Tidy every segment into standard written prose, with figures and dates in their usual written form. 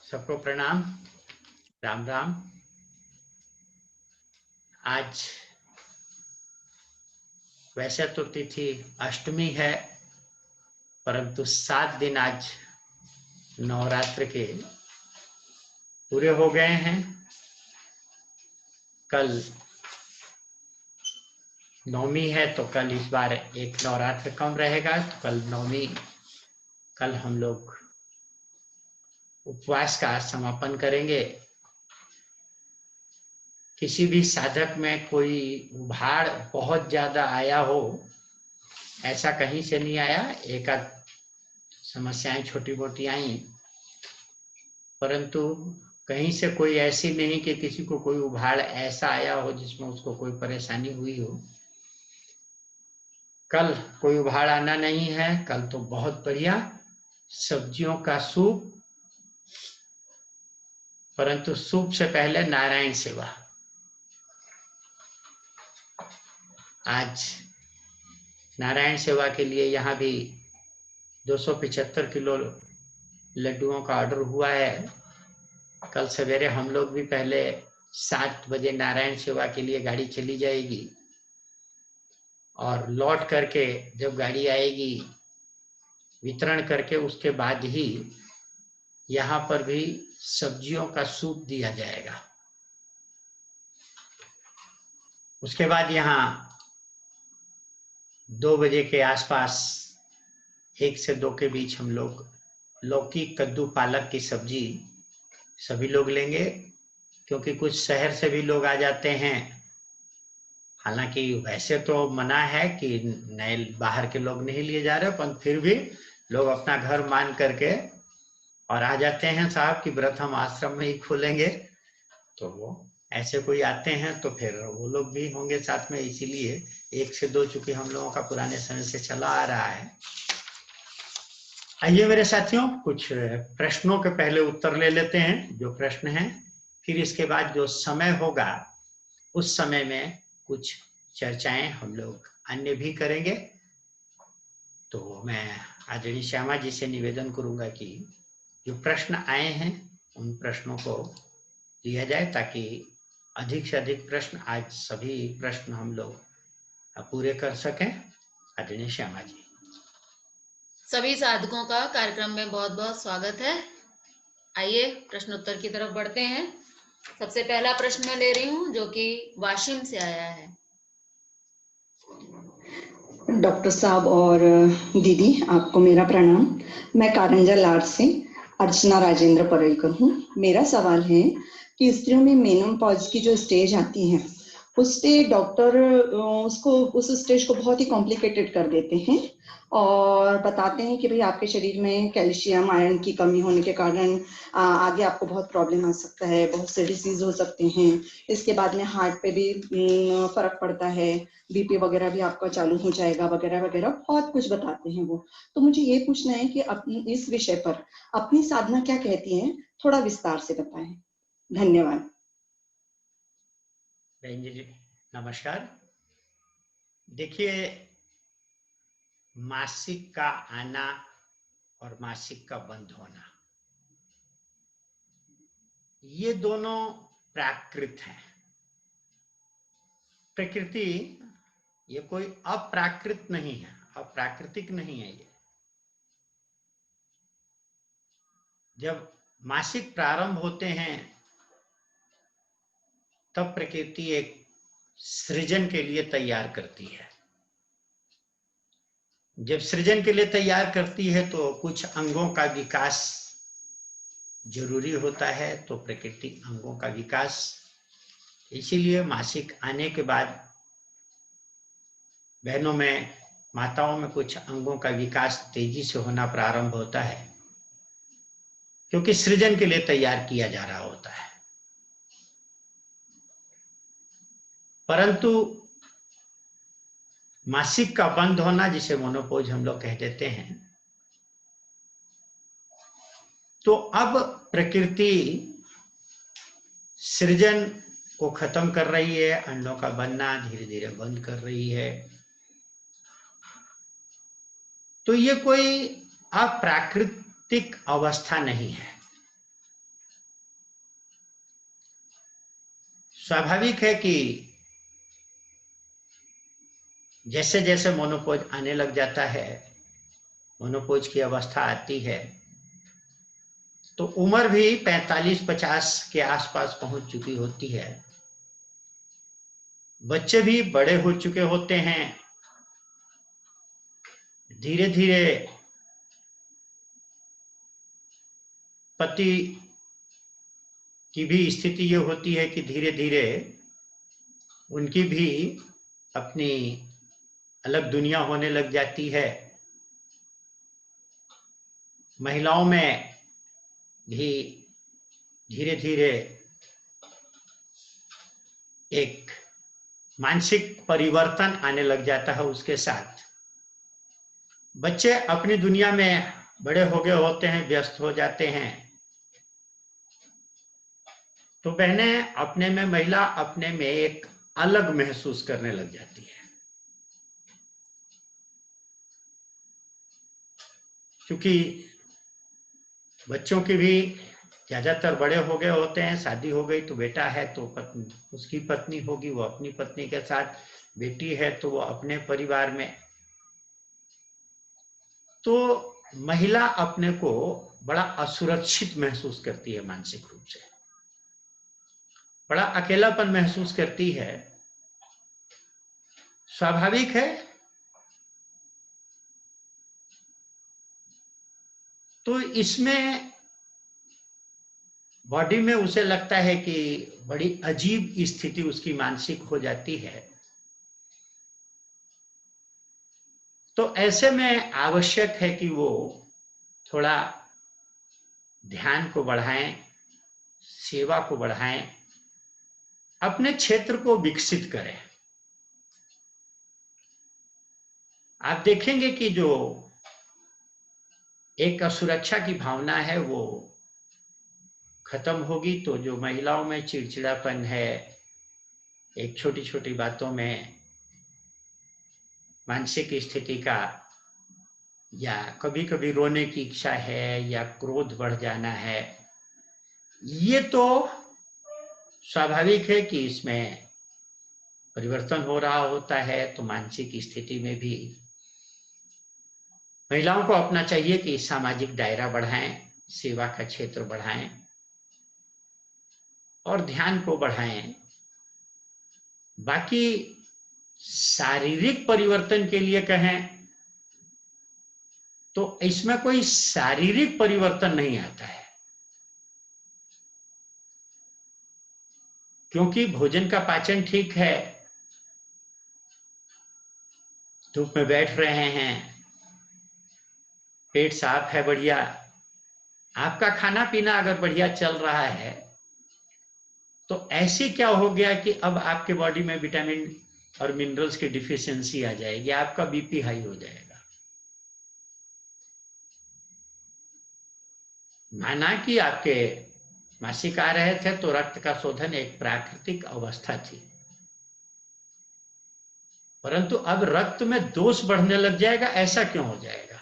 सबको प्रणाम, राम राम। आज वैसे तो तिथि अष्टमी है, परंतु 7 दिन आज नवरात्र के पूरे हो गए हैं। कल नवमी है तो कल इस बार एक नवरात्र कम रहेगा, तो कल नवमी, कल हम लोग उपवास का समापन करेंगे। किसी भी साधक में कोई उभाड़ बहुत ज्यादा आया हो, ऐसा कहीं से नहीं आया। एक आध समस्याएं छोटी मोटी आई, परंतु कहीं से कोई ऐसी नहीं कि किसी को कोई उभाड़ ऐसा आया हो जिसमें उसको कोई परेशानी हुई हो। कल कोई उभाड़ आना नहीं है। कल तो बहुत बढ़िया सब्जियों का सूप, परंतु सूप से पहले नारायण सेवा। आज नारायण सेवा के लिए यहाँ भी 275 किलो लड्डुओं का ऑर्डर हुआ है। कल सवेरे हम लोग भी पहले 7 बजे नारायण सेवा के लिए गाड़ी चली जाएगी, और लौट करके जब गाड़ी आएगी वितरण करके उसके बाद ही यहाँ पर भी सब्जियों का सूप दिया जाएगा। उसके बाद यहाँ 2 बजे के आसपास 1 से 2 के बीच हम लोग लौकी कद्दू पालक की सब्जी सभी लोग लेंगे, क्योंकि कुछ शहर से भी लोग आ जाते हैं। हालांकि वैसे तो मना है कि नए बाहर के लोग नहीं लिए जा रहे, पर फिर भी लोग अपना घर मान करके और आ जाते हैं साहब कि व्रत हम आश्रम में ही खोलेंगे, तो वो ऐसे कोई आते हैं तो फिर वो लोग भी होंगे साथ में। इसीलिए 1 से 2 चूंकि हम लोगों का पुराने समय से चला आ रहा है। आइए मेरे साथियों, कुछ प्रश्नों के पहले उत्तर ले लेते हैं जो प्रश्न हैं, फिर इसके बाद जो समय होगा उस समय में कुछ चर्चाएं हम लोग अन्य भी करेंगे। तो मैं आदरणीय श्यामा जी से निवेदन करूंगा कि जो प्रश्न आए हैं उन प्रश्नों को लिया जाए, ताकि अधिक से अधिक प्रश्न, आज सभी प्रश्न हम लोग पूरे कर सकें। आदरणीय श्यामा जी। सभी साधकों का कार्यक्रम में बहुत बहुत स्वागत है। आइए प्रश्नोत्तर की तरफ बढ़ते हैं। सबसे पहला प्रश्न मैं ले रही हूँ जो कि वाशिम से आया है। डॉक्टर साहब और दीदी, आपको मेरा प्रणाम। मैं कारंजा लाड से अर्चना राजेंद्र परेलकर हूँ। मेरा सवाल है कि स्त्रियों में मेनोपॉज की जो स्टेज आती है उससे डॉक्टर उसको उस स्टेज को बहुत ही कॉम्प्लिकेटेड कर देते हैं और बताते हैं कि भाई आपके शरीर में कैल्शियम आयरन की कमी होने के कारण आगे आपको बहुत प्रॉब्लम आ सकता है, बहुत से डिसीज हो सकते हैं। इसके बाद में हार्ट पे भी फर्क पड़ता है, बीपी वगैरह भी आपका चालू हो जाएगा वगैरह वगैरह, बहुत कुछ बताते हैं वो। तो मुझे ये पूछना है कि अपनी इस विषय पर अपनी साधना क्या कहती है, थोड़ा विस्तार से बताएं। धन्यवाद। बहन जी नमस्कार। देखिए, मासिक का आना और मासिक का बंद होना, ये दोनों प्राकृत हैं। प्रकृति ये कोई अप्राकृत नहीं है, अप्राकृतिक नहीं है। ये जब मासिक प्रारंभ होते हैं तब प्रकृति एक सृजन के लिए तैयार करती है। जब सृजन के लिए तैयार करती है तो कुछ अंगों का विकास जरूरी होता है, तो प्रकृति अंगों का विकास, इसीलिए मासिक आने के बाद बहनों में, माताओं में कुछ अंगों का विकास तेजी से होना प्रारंभ होता है, क्योंकि सृजन के लिए तैयार किया जा रहा होता है। परंतु मासिक का बंद होना, जिसे मोनोपोज हम लोग कह देते हैं, तो अब प्रकृति सृजन को खत्म कर रही है, अंडों का बनना धीरे धीरे बंद कर रही है। तो ये कोई अप्राकृतिक अवस्था नहीं है। स्वाभाविक है कि जैसे जैसे मोनोपोज आने लग जाता है, मोनोपोज की अवस्था आती है, तो उम्र भी 45-50 के आसपास पहुंच चुकी होती है। बच्चे भी बड़े हो चुके होते हैं। धीरे धीरे पति की भी स्थिति ये होती है कि धीरे धीरे उनकी भी अपनी अलग दुनिया होने लग जाती है। महिलाओं में भी धीरे धीरे एक मानसिक परिवर्तन आने लग जाता है। उसके साथ बच्चे अपनी दुनिया में बड़े हो गए होते हैं, व्यस्त हो जाते हैं। तो बहनें अपने में, महिला अपने में एक अलग महसूस करने लग जाती है, क्योंकि बच्चों के भी ज्यादातर बड़े हो गए होते हैं। शादी हो गई तो बेटा है तो पत्नी, उसकी पत्नी होगी, वो अपनी पत्नी के साथ, बेटी है तो वो अपने परिवार में। तो महिला अपने को बड़ा असुरक्षित महसूस करती है, मानसिक रूप से बड़ा अकेलापन महसूस करती है। स्वाभाविक है। तो इसमें बॉडी में उसे लगता है कि बड़ी अजीब स्थिति उसकी मानसिक हो जाती है। तो ऐसे में आवश्यक है कि वो थोड़ा ध्यान को बढ़ाएं, सेवा को बढ़ाएं, अपने क्षेत्र को विकसित करें। आप देखेंगे कि जो एक असुरक्षा की भावना है वो खत्म होगी। तो जो महिलाओं में चिड़चिड़ापन है, एक छोटी छोटी बातों में मानसिक स्थिति का, या कभी कभी रोने की इच्छा है, या क्रोध बढ़ जाना है, ये तो स्वाभाविक है कि इसमें परिवर्तन हो रहा होता है। तो मानसिक स्थिति में भी महिलाओं को अपना चाहिए कि सामाजिक दायरा बढ़ाएं, सेवा का क्षेत्र बढ़ाएं और ध्यान को बढ़ाएं। बाकी शारीरिक परिवर्तन के लिए कहें तो इसमें कोई शारीरिक परिवर्तन नहीं आता है, क्योंकि भोजन का पाचन ठीक है, धूप में बैठ रहे हैं, पेट साफ है, बढ़िया, आपका खाना पीना अगर बढ़िया चल रहा है, तो ऐसे क्या हो गया कि अब आपके बॉडी में विटामिन और मिनरल्स की डिफिशियंसी आ जाएगी, आपका बीपी हाई हो जाएगा। माना कि आपके मासिक आ रहे थे तो रक्त का शोधन एक प्राकृतिक अवस्था थी, परंतु अब रक्त में दोष बढ़ने लग जाएगा। ऐसा क्यों हो जाएगा?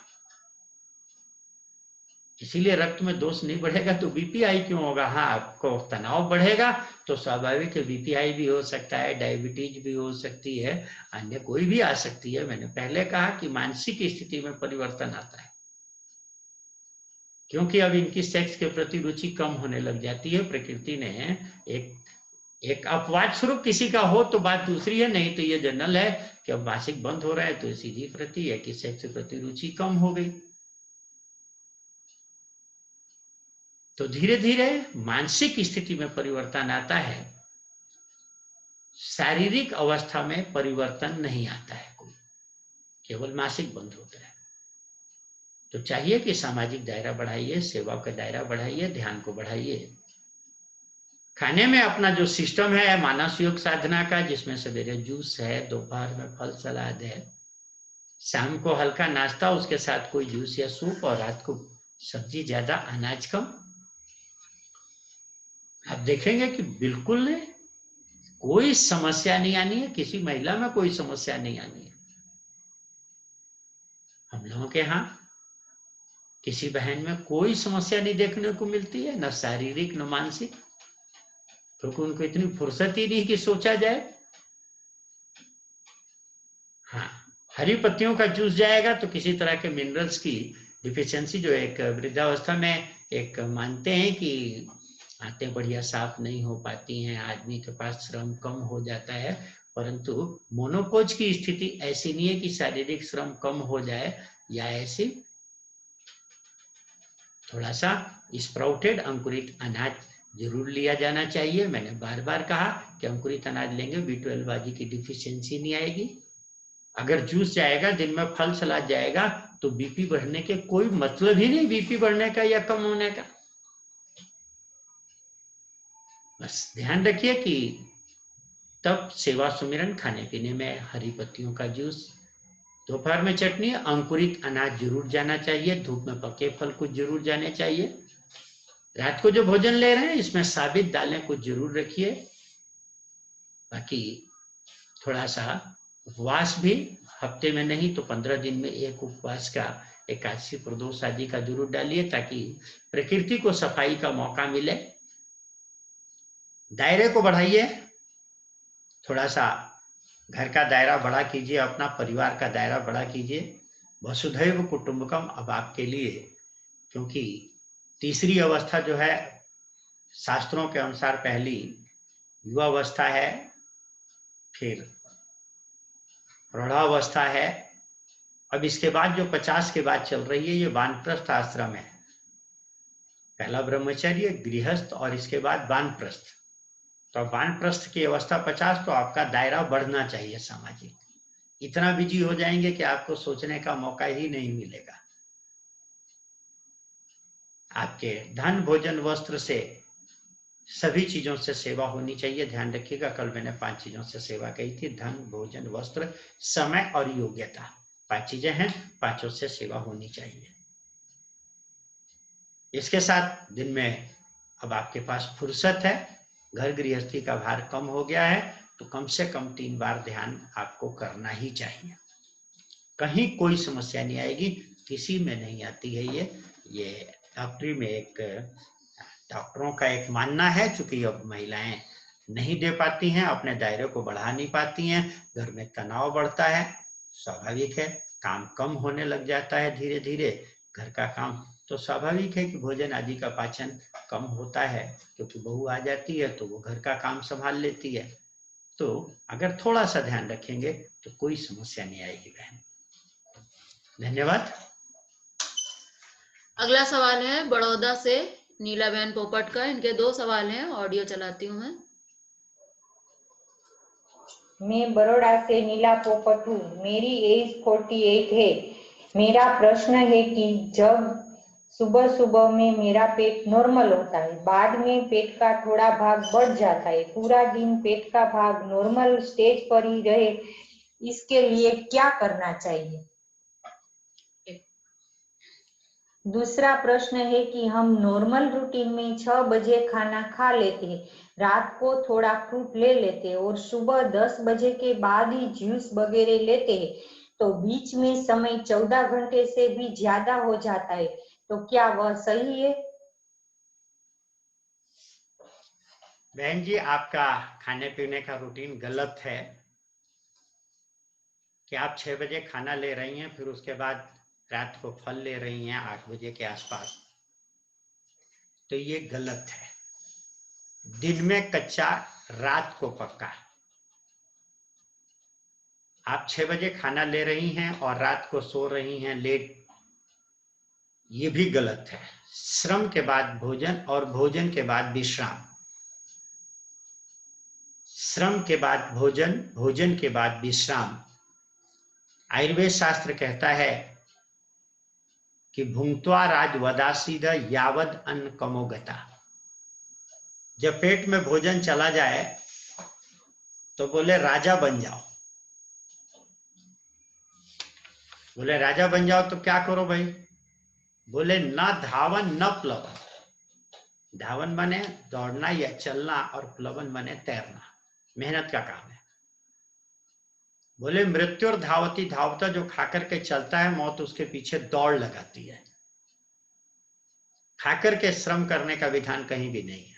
इसीलिए रक्त में दोष नहीं बढ़ेगा तो बीपीआई क्यों होगा? हाँ, आपको तनाव बढ़ेगा तो स्वाभाविक है बीपीआई भी हो सकता है, डायबिटीज भी हो सकती है, अन्य कोई भी आ सकती है। मैंने पहले कहा कि मानसिक स्थिति में परिवर्तन आता है, क्योंकि अब इनकी सेक्स के प्रति रुचि कम होने लग जाती है। प्रकृति ने एक अपवाद स्वरूप किसी का हो तो बात दूसरी है, नहीं तो ये जनरल है कि अब मासिक बंद हो रहा है तो सीधी प्रति है कि सेक्स के प्रति रुचि कम हो गई। तो धीरे धीरे मानसिक स्थिति में परिवर्तन आता है, शारीरिक अवस्था में परिवर्तन नहीं आता है कोई, केवल मासिक बंद होता है। तो चाहिए कि सामाजिक दायरा बढ़ाइए, सेवा का दायरा बढ़ाइए, ध्यान को बढ़ाइए। खाने में अपना जो सिस्टम है मानस योग साधना का, जिसमें सवेरे जूस है, दोपहर में फल सलाद है, शाम को हल्का नाश्ता, उसके साथ कोई जूस या सूप, और रात को सब्जी ज्यादा, अनाज कम। आप देखेंगे कि बिल्कुल कोई समस्या नहीं आनी है, किसी महिला में कोई समस्या नहीं आनी है। हम लोगों के यहाँ किसी बहन में कोई समस्या नहीं देखने को मिलती है, न शारीरिक न मानसिक। क्योंकि उनको इतनी फुर्सत ही नहीं कि सोचा जाए। हाँ, हरी पत्तियों का जूस जाएगा तो किसी तरह के मिनरल्स की डिफिशियंसी जो एक वृद्धावस्था में एक मानते हैं कि आंतें बढ़िया साफ नहीं हो पाती हैं, आदमी के पास श्रम कम हो जाता है, परंतु मोनोपोज की स्थिति ऐसी नहीं है कि शारीरिक श्रम कम हो जाए, या ऐसी थोड़ा सा स्प्राउटेड अंकुरित अनाज जरूर लिया जाना चाहिए। मैंने बार बार कहा कि अंकुरित अनाज लेंगे B12 आदि की डिफिशियंसी नहीं आएगी। अगर जूस जाएगा, दिन में फल सलाद जाएगा, तो बीपी बढ़ने के कोई मतलब ही नहीं, बीपी बढ़ने का या कम होने का। बस ध्यान रखिए कि तब सेवा सुमिरन, खाने पीने में हरी पत्तियों का जूस, दोपहर में चटनी, अंकुरित अनाज जरूर जाना चाहिए, धूप में पके फल कुछ जरूर जाने चाहिए। रात को जो भोजन ले रहे हैं इसमें साबित दालें कुछ जरूर रखिए। बाकी थोड़ा सा उपवास भी, हफ्ते में नहीं तो 15 दिन में एक उपवास का, एकादशी प्रदोष आदि का जरूर डालिए, ताकि प्रकृति को सफाई का मौका मिले। दायरे को बढ़ाइए, थोड़ा सा घर का दायरा बड़ा कीजिए, अपना परिवार का दायरा बड़ा कीजिए। वसुधैव कुटुंबकम अब आपके लिए, क्योंकि तीसरी अवस्था जो है शास्त्रों के अनुसार पहली युवावस्था है, फिर प्रौढ़ावस्था है, अब इसके बाद जो 50 के बाद चल रही है ये वानप्रस्थ आश्रम है। पहला ब्रह्मचर्य, गृहस्थ और इसके बाद वानप्रस्थ। तो वानप्रस्थ की अवस्था 50, तो आपका दायरा बढ़ना चाहिए सामाजिक। इतना बिजी हो जाएंगे कि आपको सोचने का मौका ही नहीं मिलेगा। आपके धन भोजन वस्त्र से सभी चीजों से सेवा होनी चाहिए। ध्यान रखिएगा, कल मैंने 5 चीजों से सेवा कही थी, धन भोजन वस्त्र समय और योग्यता, 5 चीजें हैं, 5 से सेवा होनी चाहिए। इसके साथ दिन में अब आपके पास फुर्सत है, घर गृहस्थी का भार कम हो गया है, तो कम से कम 3 बार ध्यान आपको करना ही चाहिए। कहीं कोई समस्या नहीं आएगी, किसी में नहीं आती है। ये डॉक्टरी में एक डॉक्टरों का एक मानना है, चूंकि अब महिलाएं नहीं दे पाती हैं, अपने दायरे को बढ़ा नहीं पाती हैं, घर में तनाव बढ़ता है, स्वाभाविक है, काम कम होने लग जाता है धीरे धीरे घर का काम, तो स्वाभाविक है कि भोजन आदि का पाचन कम होता है, क्योंकि बहू आ जाती है तो वो घर का काम संभाल लेती है। तो अगर थोड़ा सा ध्यान रखेंगे तो कोई समस्या नहीं आएगी बहन। धन्यवाद। अगला सवाल है बड़ौदा से नीलाबेन पोपट का। इनके 2 सवाल हैं, ऑडियो चलाती हूँ मैं बड़ौदा से नीला पोपट हूँ। मेरी एज 48 है। मेरा प्रश्न है कि जब सुबह सुबह में मेरा पेट नॉर्मल होता है, बाद में पेट का थोड़ा भाग बढ़ जाता है, पूरा दिन पेट का भाग नॉर्मल स्टेज पर ही रहे, इसके लिए क्या करना चाहिए? दूसरा प्रश्न है कि हम नॉर्मल रूटीन में 6 बजे खाना खा लेते हैं, रात को थोड़ा फ्रूट ले लेते हैं और सुबह 10 बजे के बाद ही जूस वगैरह लेते हैं, तो बीच में समय 14 घंटे से भी ज्यादा हो जाता है, तो क्या वह सही है? बहन जी, आपका खाने पीने का रूटीन गलत है कि आप 6 बजे खाना ले रही हैं, फिर उसके बाद रात को फल ले रही हैं 8 बजे के आसपास, तो ये गलत है। दिन में कच्चा, रात को पक्का। आप 6 बजे खाना ले रही हैं और रात को सो रही हैं लेट, ये भी गलत है। श्रम के बाद भोजन और भोजन के बाद विश्राम, श्रम के बाद भोजन, भोजन के बाद विश्राम। आयुर्वेद शास्त्र कहता है कि भुंक्त्वा राजवदासीद यावद अन्न कमोगता। जब पेट में भोजन चला जाए तो बोले राजा बन जाओ। बोले राजा बन जाओ तो क्या करो भाई? बोले न धावन न प्लवन। धावन माने दौड़ना या चलना, और प्लवन माने तैरना, मेहनत का काम है। बोले मृत्यु और धावती धावता, जो खाकर के चलता है मौत उसके पीछे दौड़ लगाती है। खाकर के श्रम करने का विधान कहीं भी नहीं है।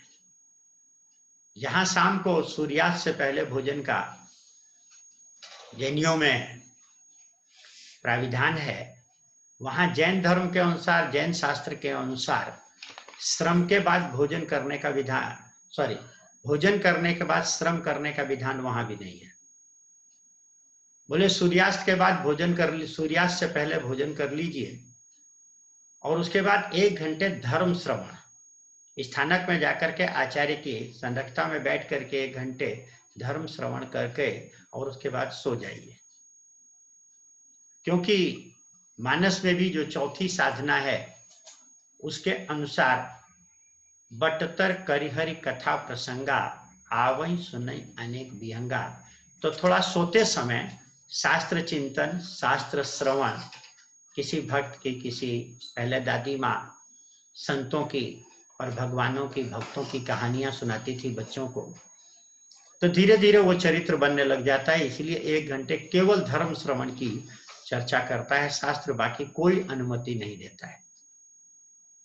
जहां शाम को सूर्यास्त से पहले भोजन का जैनियों में प्राविधान है, वहां जैन धर्म के अनुसार, जैन शास्त्र के अनुसार श्रम के बाद भोजन करने का विधान, भोजन करने के बाद श्रम करने का विधान वहां भी नहीं है। बोले सूर्यास्त के बाद भोजन कर, सूर्यास्त से पहले भोजन कर लीजिए और उसके बाद 1 घंटे धर्म श्रवण, स्थानक में जाकर के आचार्य की संरक्षता में बैठ करके 1 घंटे धर्म श्रवण करके और उसके बाद सो जाइए। क्योंकि मानस में भी जो चौथी साधना है उसके अनुसार बटतर करिहरि कथा प्रसंगा आवई सुनई अनेक विहंगा, तो थोड़ा सोते समय शास्त्र चिंतन, शास्त्र श्रवण, किसी भक्त की, किसी पहले दादी माँ संतों की और भगवानों की, भक्तों की कहानियां सुनाती थी बच्चों को, तो धीरे धीरे वो चरित्र बनने लग जाता है। इसलिए 1 घंटे केवल धर्म श्रवण की चर्चा करता है शास्त्र, बाकी कोई अनुमति नहीं देता है।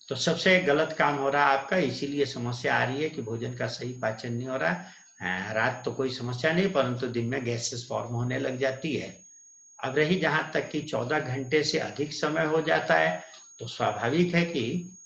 तो सबसे गलत काम हो रहा है आपका, इसीलिए समस्या आ रही है कि भोजन का सही पाचन नहीं हो रहा है। रात तो कोई समस्या नहीं, परंतु दिन में गैसेस फॉर्म होने लग जाती है। अब रही जहां तक कि 14 घंटे से अधिक समय हो जाता है, तो स्वाभाविक है कि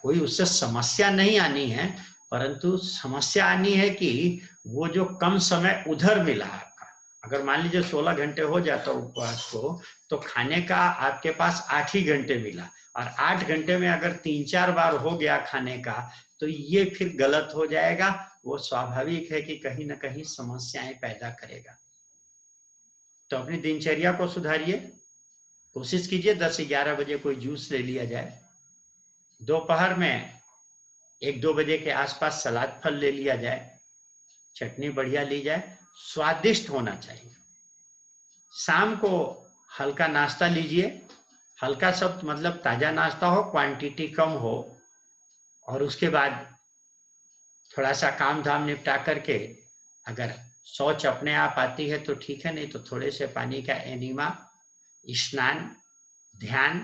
कोई उससे समस्या नहीं आनी है, परंतु समस्या आनी है कि वो जो कम समय उधर मिला आपका, अगर मान लीजिए 16 घंटे हो जाता उपवास को, तो खाने का आपके पास 8 ही घंटे मिला, और 8 घंटे में अगर 3-4 बार हो गया खाने का, तो ये फिर गलत हो जाएगा। वो स्वाभाविक है कि कहीं ना कहीं समस्याएं पैदा करेगा। तो अपनी दिनचर्या को सुधारिए, कोशिश कीजिए 10-11 बजे कोई जूस ले लिया जाए, दोपहर में 1-2 बजे के आसपास सलाद फल ले लिया जाए, चटनी बढ़िया ली जाए, स्वादिष्ट होना चाहिए। शाम को हल्का नाश्ता लीजिए, हल्का शब्द मतलब ताजा नाश्ता हो, क्वांटिटी कम हो, और उसके बाद थोड़ा सा काम धाम निपटा करके, अगर शौच अपने आप आती है तो ठीक है, नहीं तो थोड़े से पानी का एनिमा, स्नान, ध्यान,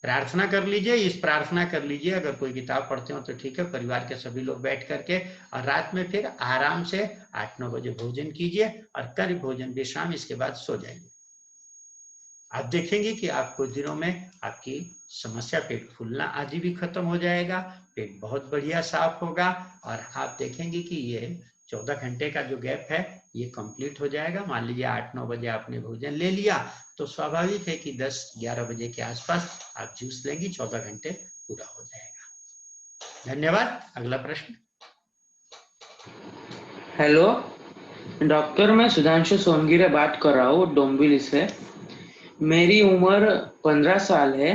प्रार्थना कर लीजिए। इस प्रार्थना कर लीजिए, अगर कोई किताब पढ़ते हो तो ठीक है, परिवार के सभी लोग बैठ करके, और रात में फिर आराम से 8-9 बजे भोजन कीजिए और कर भोजन विश्राम, इसके बाद सो जाइए। आप देखेंगे कि आप कुछ दिनों में आपकी समस्या पेट फूलना आदि भी खत्म हो जाएगा, पेट बहुत बढ़िया साफ होगा, और आप देखेंगे कि ये 14 घंटे का जो गैप है ये कंप्लीट हो जाएगा। मान लीजिए 8-9 बजे आपने भोजन ले लिया, तो स्वाभाविक है कि 10-11 बजे के आसपास आप जूस लेंगी, 14 घंटे पूरा हो जाएगा। धन्यवाद। अगला प्रश्न। हेलो डॉक्टर, मैं सुधांशु सोनगिरे बात कर रहा हूँ डोंबिवली से। मेरी उम्र 15 साल है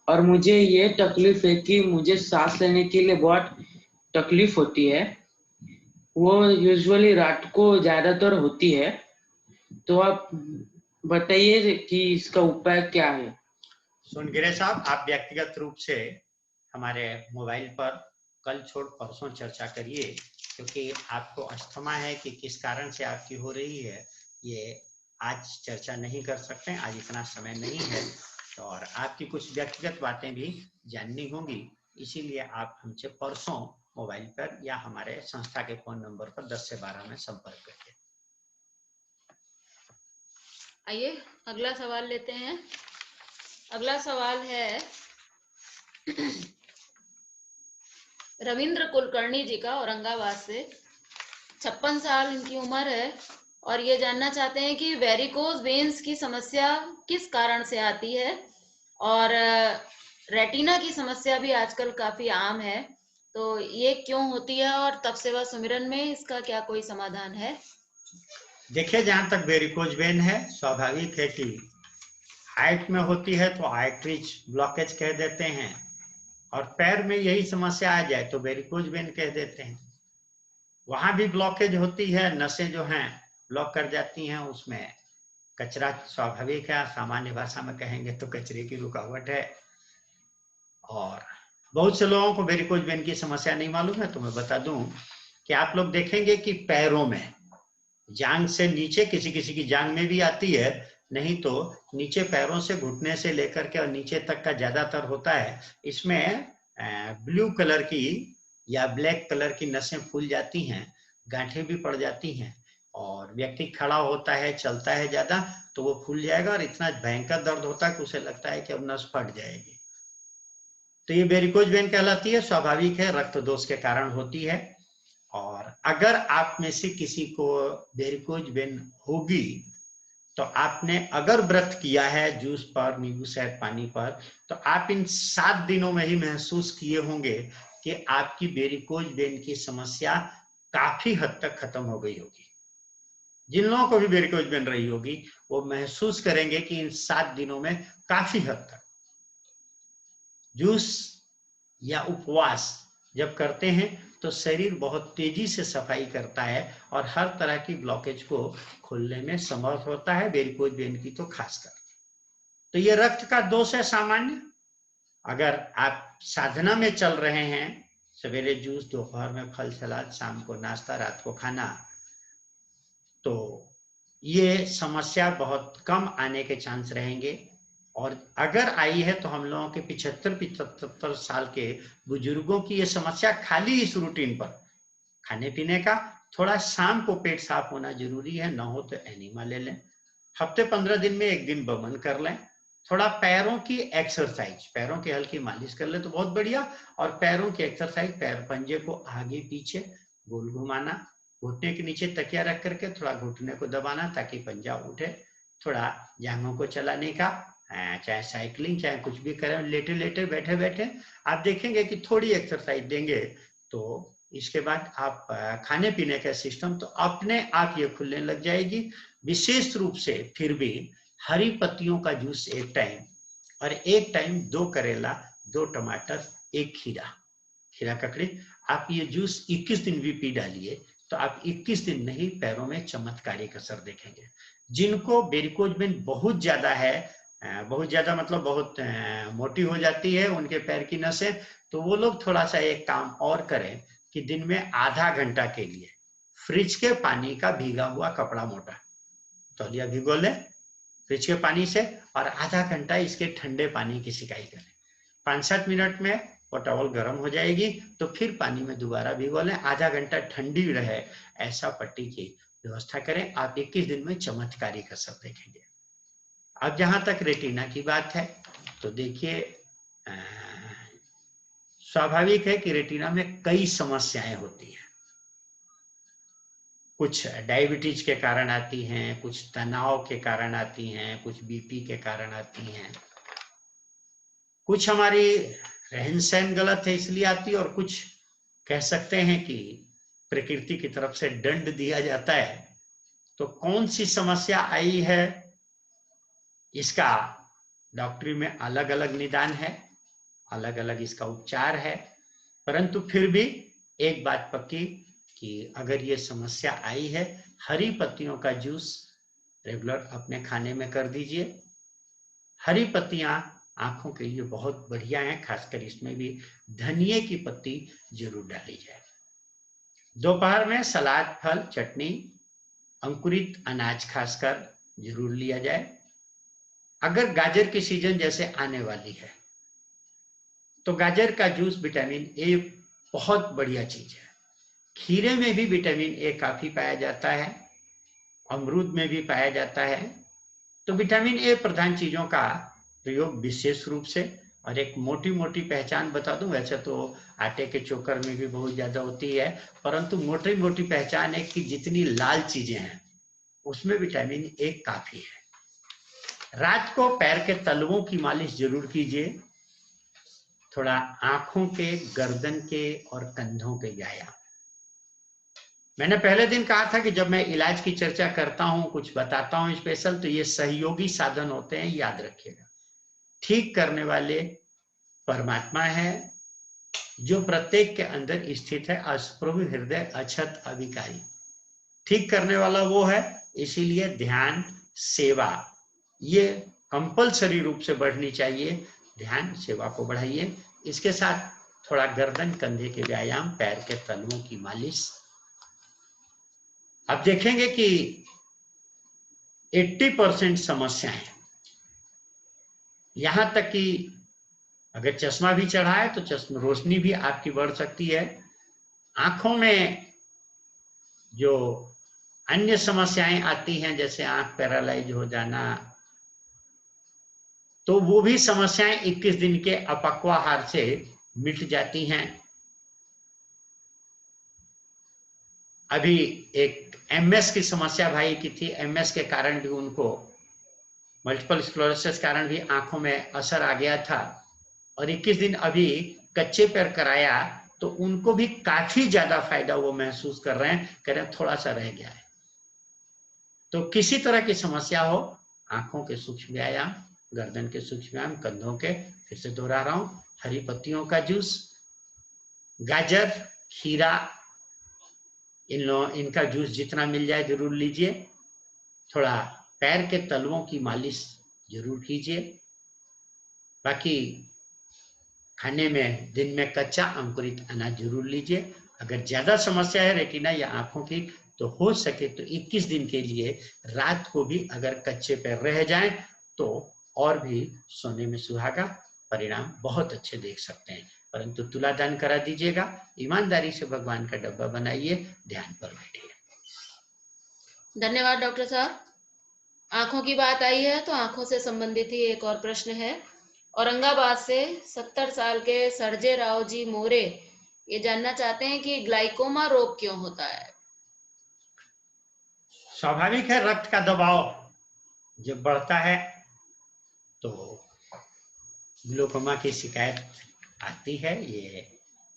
और मुझे ये तकलीफ है कि मुझे सांस लेने के लिए बहुत तकलीफ होती है। वो यूजुअली रात को ज्यादातर होती है, तो आप बताइए कि इसका उपाय क्या है। सोनगिरे साहब, आप व्यक्तिगत रूप से हमारे मोबाइल पर कल छोड़ परसों चर्चा करिए, क्योंकि आपको अस्थमा है कि किस कारण से आपकी हो रही है, ये आज चर्चा नहीं कर सकते, आज इतना समय नहीं है, और आपकी कुछ व्यक्तिगत बातें भी जाननी होंगी, इसीलिए आप हमसे परसों मोबाइल पर या हमारे संस्था के फोन नंबर पर 10 से 12 में संपर्क करिए। आइए अगला सवाल लेते हैं। अगला सवाल है रविंद्र कुलकर्णी जी का, औरंगाबाद से। 56 साल इनकी उम्र है और ये जानना चाहते हैं कि वेरिकोज वेन्स की समस्या किस कारण से आती है, और रेटिना की समस्या भी आजकल काफी आम है, तो ये क्यों होती है और तप सेवा सुमिरन में इसका क्या कोई समाधान है? देखिए, जहां तक वेरिकोज वेन है, स्वाभाविक है कि हाइट में होती है तो आर्टरीज ब्लॉकेज कह देते हैं, और पैर में यही समस्या आ जाए तो वेरिकोज वेन कह देते हैं। वहां भी ब्लॉकेज होती है, नसें जो हैं ब्लॉक कर जाती हैं, उसमें कचरा स्वाभाविक है, सामान्य भाषा में कहेंगे तो कचरे की रुकावट है। और बहुत से लोगों को वेरिकोज वेन की समस्या नहीं मालूम है, तो मैं बता दूं कि आप लोग देखेंगे कि पैरों में जांग से नीचे, किसी किसी की जांग में भी आती है, नहीं तो नीचे पैरों से घुटने से लेकर के और नीचे तक का ज्यादातर होता है। इसमें ब्लू कलर की या ब्लैक कलर की नसें फूल जाती हैं, गांठें भी पड़ जाती हैं, और व्यक्ति खड़ा होता है, चलता है ज्यादा, तो वो फूल जाएगा और इतना भयंकर दर्द होता है कि उसे लगता है कि अब नस फट जाएगी। तो ये वेरिकोज वेन कहलाती है, स्वाभाविक है, रक्त दोष के कारण होती है। और अगर आप में से किसी को वेरिकोज वेन होगी तो आपने अगर व्रत किया है जूस पर, नींबू शहद पानी पर, तो आप इन 7 दिनों में ही महसूस किए होंगे कि आपकी वेरिकोज वेन की समस्या काफी हद तक खत्म हो गई होगी। जिन लोगों को भी वेरिकोज वेन रही होगी वो महसूस करेंगे कि इन 7 दिनों में काफी हद तक जूस या उपवास जब करते हैं तो शरीर बहुत तेजी से सफाई करता है और हर तरह की ब्लॉकेज को खोलने में समर्थ होता है, वेरिकोज वेन की तो खासकर। तो ये रक्त का दोष है सामान्य। अगर आप साधना में चल रहे हैं, सवेरे जूस, दोपहर में फल सलाद, शाम को नाश्ता, रात को खाना, तो ये समस्या बहुत कम आने के चांस रहेंगे। और अगर आई है तो हम लोगों के 75-75 साल के बुजुर्गों की ये समस्या खाली इस रूटीन पर, खाने पीने का थोड़ा शाम को पेट साफ होना जरूरी है, ना हो तो एनिमा ले लें, हफ्ते 15 दिन में 1 दिन बमन कर लें, थोड़ा पैरों की एक्सरसाइज, पैरों की हल्की मालिश कर ले तो बहुत बढ़िया। और पैरों की एक्सरसाइज, पैर पंजे को आगे पीछे गोल घुमाना, घुटने के नीचे तकिया रख करके थोड़ा घुटने को दबाना ताकि पंजा उठे, थोड़ा जांघों को चलाने का, चाहे साइकिलिंग चाहे कुछ भी करें, लेटे लेटे बैठे बैठे आप देखेंगे कि थोड़ी एक्सरसाइज देंगे तो इसके बाद आप खाने पीने का सिस्टम तो अपने आप ये खुलने लग जाएगी। विशेष रूप से फिर भी हरी पत्तियों का जूस एक टाइम, और एक टाइम 2 करेला, 2 टमाटर, 1 खीरा ककड़ी, आप ये जूस 21 दिन भी पी डालिए तो आप 21 दिन नहीं, पैरों में चमत्कारिक असर देखेंगे। जिनको वेरिकोज वेन बहुत ज्यादा है, बहुत ज्यादा मतलब बहुत मोटी हो जाती है उनके पैर की नसें, तो वो लोग थोड़ा सा एक काम और करें कि दिन में आधा घंटा के लिए फ्रिज के पानी का भीगा हुआ कपड़ा, मोटा तौलिया भिगो लें फ्रिज के पानी से, और आधा घंटा इसके ठंडे पानी की सिकाई करें। 5-7 मिनट में वो टॉवल गर्म हो जाएगी तो फिर पानी में दोबारा भिगो लें, आधा घंटा ठंडी रहे ऐसा पट्टी की व्यवस्था करें। आप 21 दिन में चमत्कारिक असर देखेंगे। अब जहां तक रेटिना की बात है तो देखिए, स्वाभाविक है कि रेटिना में कई समस्याएं होती हैं। कुछ डायबिटीज के कारण आती हैं, कुछ तनाव के कारण आती हैं, कुछ बीपी के कारण आती हैं, कुछ हमारी रहन सहन गलत है इसलिए आती है, और कुछ कह सकते हैं कि प्रकृति की तरफ से दंड दिया जाता है। तो कौन सी समस्या आई है इसका डॉक्टरी में अलग अलग निदान है, अलग अलग इसका उपचार है, परंतु फिर भी एक बात पक्की कि अगर ये समस्या आई है, हरी पत्तियों का जूस रेगुलर अपने खाने में कर दीजिए। हरी पत्तियां आंखों के लिए बहुत बढ़िया हैं, खासकर इसमें भी धनिये की पत्ती जरूर डाली जाए। दोपहर में सलाद, फल, चटनी, अंकुरित अनाज खासकर जरूर लिया जाए। अगर गाजर की सीजन जैसे आने वाली है तो गाजर का जूस विटामिन ए बहुत बढ़िया चीज है। खीरे में भी विटामिन ए काफी पाया जाता है, अमरूद में भी पाया जाता है। तो विटामिन ए प्रधान चीजों का प्रयोग विशेष रूप से, और एक मोटी मोटी पहचान बता दूं, वैसे तो आटे के चोकर में भी बहुत ज्यादा होती है, परंतु मोटी मोटी पहचान है कि जितनी लाल चीजें हैं उसमें विटामिन ए काफी है। रात को पैर के तलवों की मालिश जरूर कीजिए, थोड़ा आंखों के, गर्दन के और कंधों के व्यायाम। मैंने पहले दिन कहा था कि जब मैं इलाज की चर्चा करता हूं, कुछ बताता हूं स्पेशल, तो ये सहयोगी साधन होते हैं, याद रखिएगा। ठीक करने वाले परमात्मा है जो प्रत्येक के अंदर स्थित है, अस्प्रभु हृदय अछत अविकारी। ठीक करने वाला वो है, इसीलिए ध्यान, सेवा ये कंपलसरी रूप से बढ़नी चाहिए। ध्यान, सेवा को बढ़ाइए। इसके साथ थोड़ा गर्दन, कंधे के व्यायाम, पैर के तलवों की मालिश। आप देखेंगे कि 80% समस्याएं, यहां तक कि अगर चश्मा भी चढ़ा है तो चश्मा रोशनी भी आपकी बढ़ सकती है। आंखों में जो अन्य समस्याएं आती हैं, जैसे आंख पैरालाइज हो जाना, तो वो भी समस्याएं 21 दिन के अपक्वाहार से मिट जाती हैं। अभी एक एमएस की समस्या भाई की थी, एमएस के कारण भी उनको, मल्टीपल स्क्लेरोसिस कारण भी आंखों में असर आ गया था, और 21 दिन अभी कच्चे पैर कराया तो उनको भी काफी ज्यादा फायदा वो महसूस कर रहे हैं, कह रहे हैं थोड़ा सा रह गया है। तो किसी तरह की समस्या हो, आंखों के सूक्ष्म व्यायाम, गर्दन के सूक्ष्म व्यायाम, कंधों के, फिर से दोहरा रहा हूं, हरी पत्तियों का जूस, गाजर, खीरा, इनका जूस जितना मिल जाए जरूर लीजिए। थोड़ा पैर के तलवों की मालिश जरूर कीजिए। बाकी खाने में दिन में कच्चा अंकुरित अनाज जरूर लीजिए। अगर ज्यादा समस्या है रेटिना या आंखों की, तो हो सके तो 21 दिन के लिए रात को भी अगर कच्चे पैर रह जाएं तो और भी सोने में सुहागा, परिणाम बहुत अच्छे देख सकते हैं। परंतु तुलादान करा दीजिएगा, ईमानदारी से भगवान का डब्बा बनाइए, ध्यान पर बैठिए। धन्यवाद डॉक्टर साहब। आंखों की बात आई है तो आंखों से संबंधित ही एक और प्रश्न है। औरंगाबाद से 70 साल के सरजे राव जी मोरे ये जानना चाहते हैं कि ग्लाइकोमा रोग क्यों होता है। स्वाभाविक है, रक्त का दबाव जब बढ़ता है तो ग्लूकोमा की शिकायत आती है। ये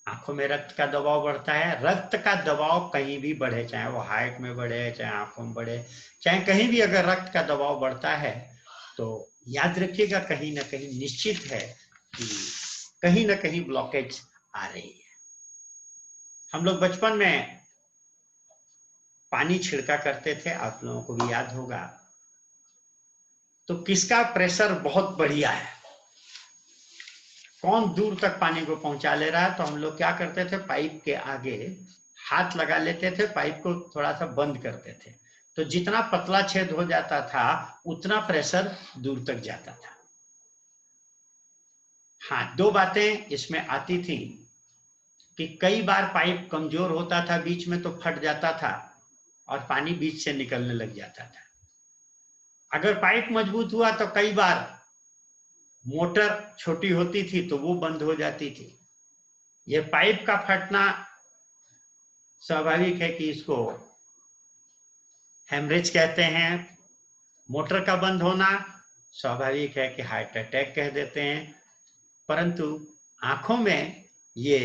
आंखों में रक्त का दबाव बढ़ता है। रक्त का दबाव कहीं भी बढ़े, चाहे वो हार्ट में बढ़े, चाहे आंखों में बढ़े, चाहे कहीं भी अगर रक्त का दबाव बढ़ता है तो याद रखिएगा कहीं ना कहीं निश्चित है कि कहीं ना कहीं ब्लॉकेज आ रही है। हम लोग बचपन में पानी छिड़का करते थे, आप लोगों को भी याद होगा, तो किसका प्रेशर बहुत बढ़िया है, कौन दूर तक पानी को पहुंचा ले रहा है, तो हम लोग क्या करते थे, पाइप के आगे हाथ लगा लेते थे, पाइप को थोड़ा सा बंद करते थे, तो जितना पतला छेद हो जाता था उतना प्रेशर दूर तक जाता था। हाँ, दो बातें इसमें आती थी कि कई बार पाइप कमजोर होता था बीच में तो फट जाता था और पानी बीच से निकलने लग जाता था। अगर पाइप मजबूत हुआ तो कई बार मोटर छोटी होती थी तो वो बंद हो जाती थी। ये पाइप का फटना स्वाभाविक है कि इसको हेमरेज कहते हैं। मोटर का बंद होना स्वाभाविक है कि हार्ट अटैक कह देते हैं। परंतु आंखों में ये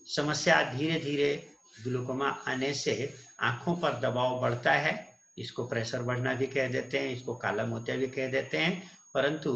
समस्या धीरे धीरे ग्लूकोमा आने से आंखों पर दबाव बढ़ता है। इसको प्रेशर बढ़ना भी कह देते हैं, इसको काला मोतिया भी कह देते हैं। परंतु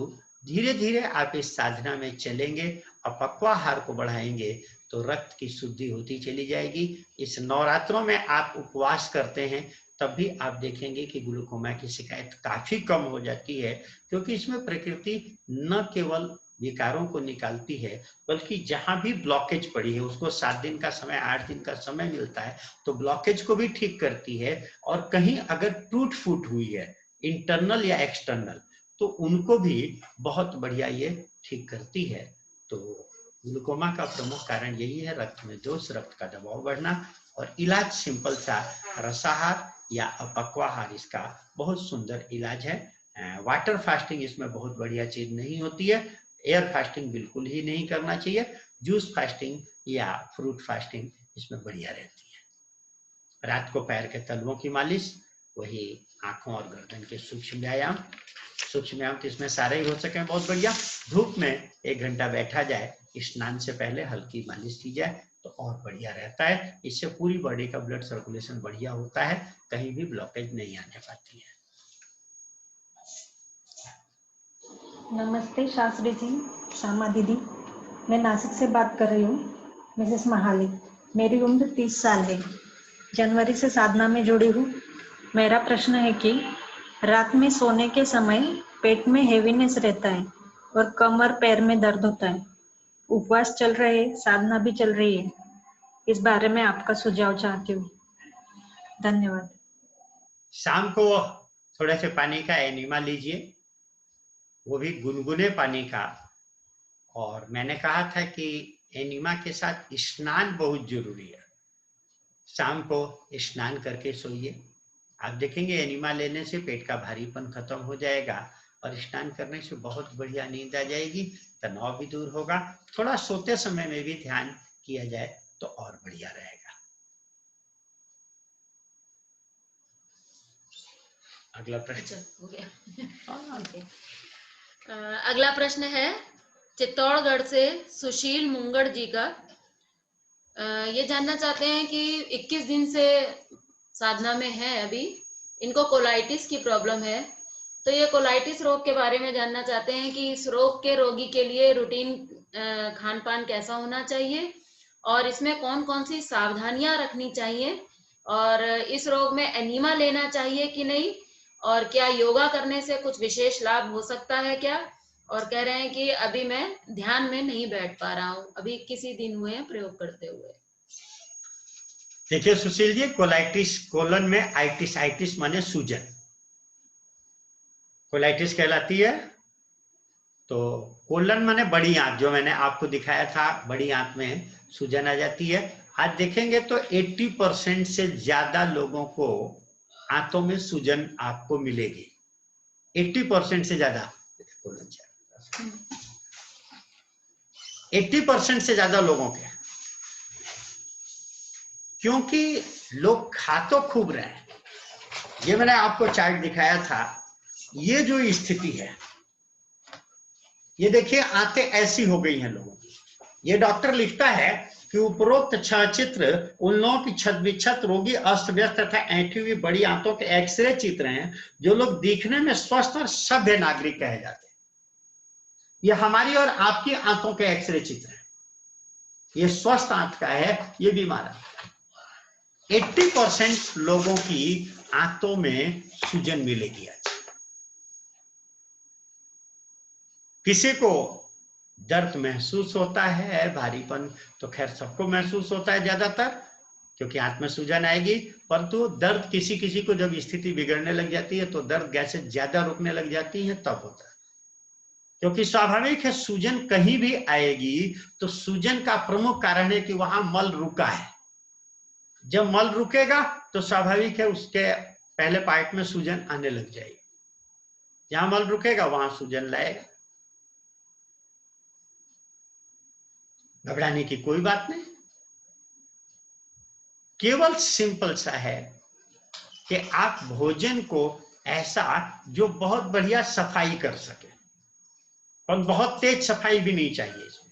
धीरे धीरे आप इस साधना में चलेंगे, अपक्वाहार को बढ़ाएंगे तो रक्त की शुद्धि होती चली जाएगी। इस नवरात्रों में आप उपवास करते हैं तब भी आप देखेंगे कि ग्लूकोमा की शिकायत काफी कम हो जाती है, क्योंकि इसमें प्रकृति न केवल विकारों को निकालती है बल्कि जहां भी ब्लॉकेज पड़ी है उसको 7 दिन का समय, 8 दिन का समय मिलता है तो ब्लॉकेज को भी ठीक करती है। और कहीं अगर टूट फूट हुई है इंटरनल या एक्सटर्नल तो उनको भी बहुत बढ़िया ये ठीक करती है। तो ग्लूकोमा का प्रमुख कारण यही है, रक्त में दोष, रक्त का दबाव बढ़ना। और इलाज सिंपल सा रसाहार या अपक्वाहार इसका बहुत सुंदर इलाज है। वाटर फास्टिंग इसमें बहुत बढ़िया चीज नहीं होती है। एयर फास्टिंग बिल्कुल ही नहीं करना चाहिए। जूस फास्टिंग या फ्रूट फास्टिंग इसमें बढ़िया रहती है। रात को पैर के तलवों की मालिश, वही आंखों और गर्दन के सूक्ष्म व्यायाम। सूक्ष्म व्यायाम तो इसमें सारे ही हो सके बहुत बढ़िया। धूप में 1 घंटा बैठा जाए, स्नान से पहले हल्की मालिश की जाए तो और बढ़िया रहता है। इससे पूरी बॉडी का ब्लड सर्कुलेशन बढ़िया होता है, कहीं भी ब्लॉकेज नहीं आने पाती है। नमस्ते शास्त्री जी, श्यामा दीदी, मैं नासिक से बात कर रही हूँ, मिसेस महाली। मेरी उम्र 30 साल है। जनवरी से साधना में जुड़ी हूँ। मेरा प्रश्न है कि रात में सोने के समय पेट में हेवीनेस रहता है और कमर पैर में दर्द होता है। उपवास चल रहे, साधना भी चल रही है। इस बारे में आपका सुझाव चाहती हूँ। धन्यवाद। शाम को थोड़े से पानी का एनिमा लीजिए, वो भी गुनगुने पानी का। और मैंने कहा था कि एनिमा के साथ स्नान बहुत जरूरी है। शाम को स्नान करके सोइए। आप देखेंगे एनिमा लेने से पेट का भारीपन खत्म हो जाएगा और स्नान करने से बहुत बढ़िया नींद आ जाएगी, तनाव भी दूर होगा। थोड़ा सोते समय में भी ध्यान किया जाए तो और बढ़िया रहेगा। अगला प्रश्न हो गया। okay. अगला प्रश्न है चित्तौड़गढ़ से सुशील मुंगड़ जी का। ये जानना चाहते हैं कि 21 दिन से साधना में है, अभी इनको कोलाइटिस की प्रॉब्लम है, तो ये कोलाइटिस रोग के बारे में जानना चाहते हैं कि इस रोग के रोगी के लिए रूटीन खान पान कैसा होना चाहिए और इसमें कौन कौन सी सावधानियां रखनी चाहिए, और इस रोग में एनीमा लेना चाहिए कि नहीं, और क्या योगा करने से कुछ विशेष लाभ हो सकता है क्या। और कह रहे हैं कि अभी मैं ध्यान में नहीं बैठ पा रहा हूँ, अभी किसी दिन हुए हैं प्रयोग करते हुए। देखिए सुशील जी, कोलाइटिस कोलन में आइटिस, आइटिस माने सूजन, कोलाइटिस कहलाती है। तो कोलन माने बड़ी आंत, जो मैंने आपको दिखाया था, बड़ी आंत में सूजन आ जाती है। आज देखेंगे तो 80% से ज्यादा लोगों को आंतों में सूजन आपको मिलेगी, 80% से ज्यादा, 80% से ज्यादा लोगों के, क्योंकि लोग खा तो खूब रहे हैं। ये मैंने आपको चार्ट दिखाया था, ये जो स्थिति है, ये देखिए आंतें ऐसी हो गई हैं लोगों की। ये डॉक्टर लिखता है कि उपरोक्त छह चित्र उन लोगों की छत विच्छत रोगी अस्त व्यस्त तथा ऐंठी हुई बड़ी आंतों के एक्सरे चित्र हैं, जो लोग दिखने में स्वस्थ और सभ्य नागरिक कहे जाते हैं। ये हमारी और आपकी आंतों के एक्सरे चित्र हैं। ये स्वस्थ आंत का है, ये बीमार आंत का है। 80% लोगों की आंतों में सूजन मिलेगी आज। किसी को दर्द महसूस होता है, भारीपन तो खैर सबको महसूस होता है ज्यादातर, क्योंकि आंत में सूजन आएगी, परंतु दर्द किसी किसी को जब स्थिति बिगड़ने लग जाती है तो दर्द गैसें ज्यादा रुकने लग जाती हैं, तब होता है। क्योंकि स्वाभाविक है, सूजन कहीं भी आएगी तो सूजन का प्रमुख कारण है कि वहां मल रुका है। जब मल रुकेगा तो स्वाभाविक है उसके पहले पार्ट में सूजन आने लग जाएगी। जहां मल रुकेगा वहां सूजन लाएगा। घबराने की कोई बात नहीं, केवल सिंपल सा है कि आप भोजन को ऐसा जो बहुत बढ़िया सफाई कर सके, और बहुत तेज सफाई भी नहीं चाहिए इसमें।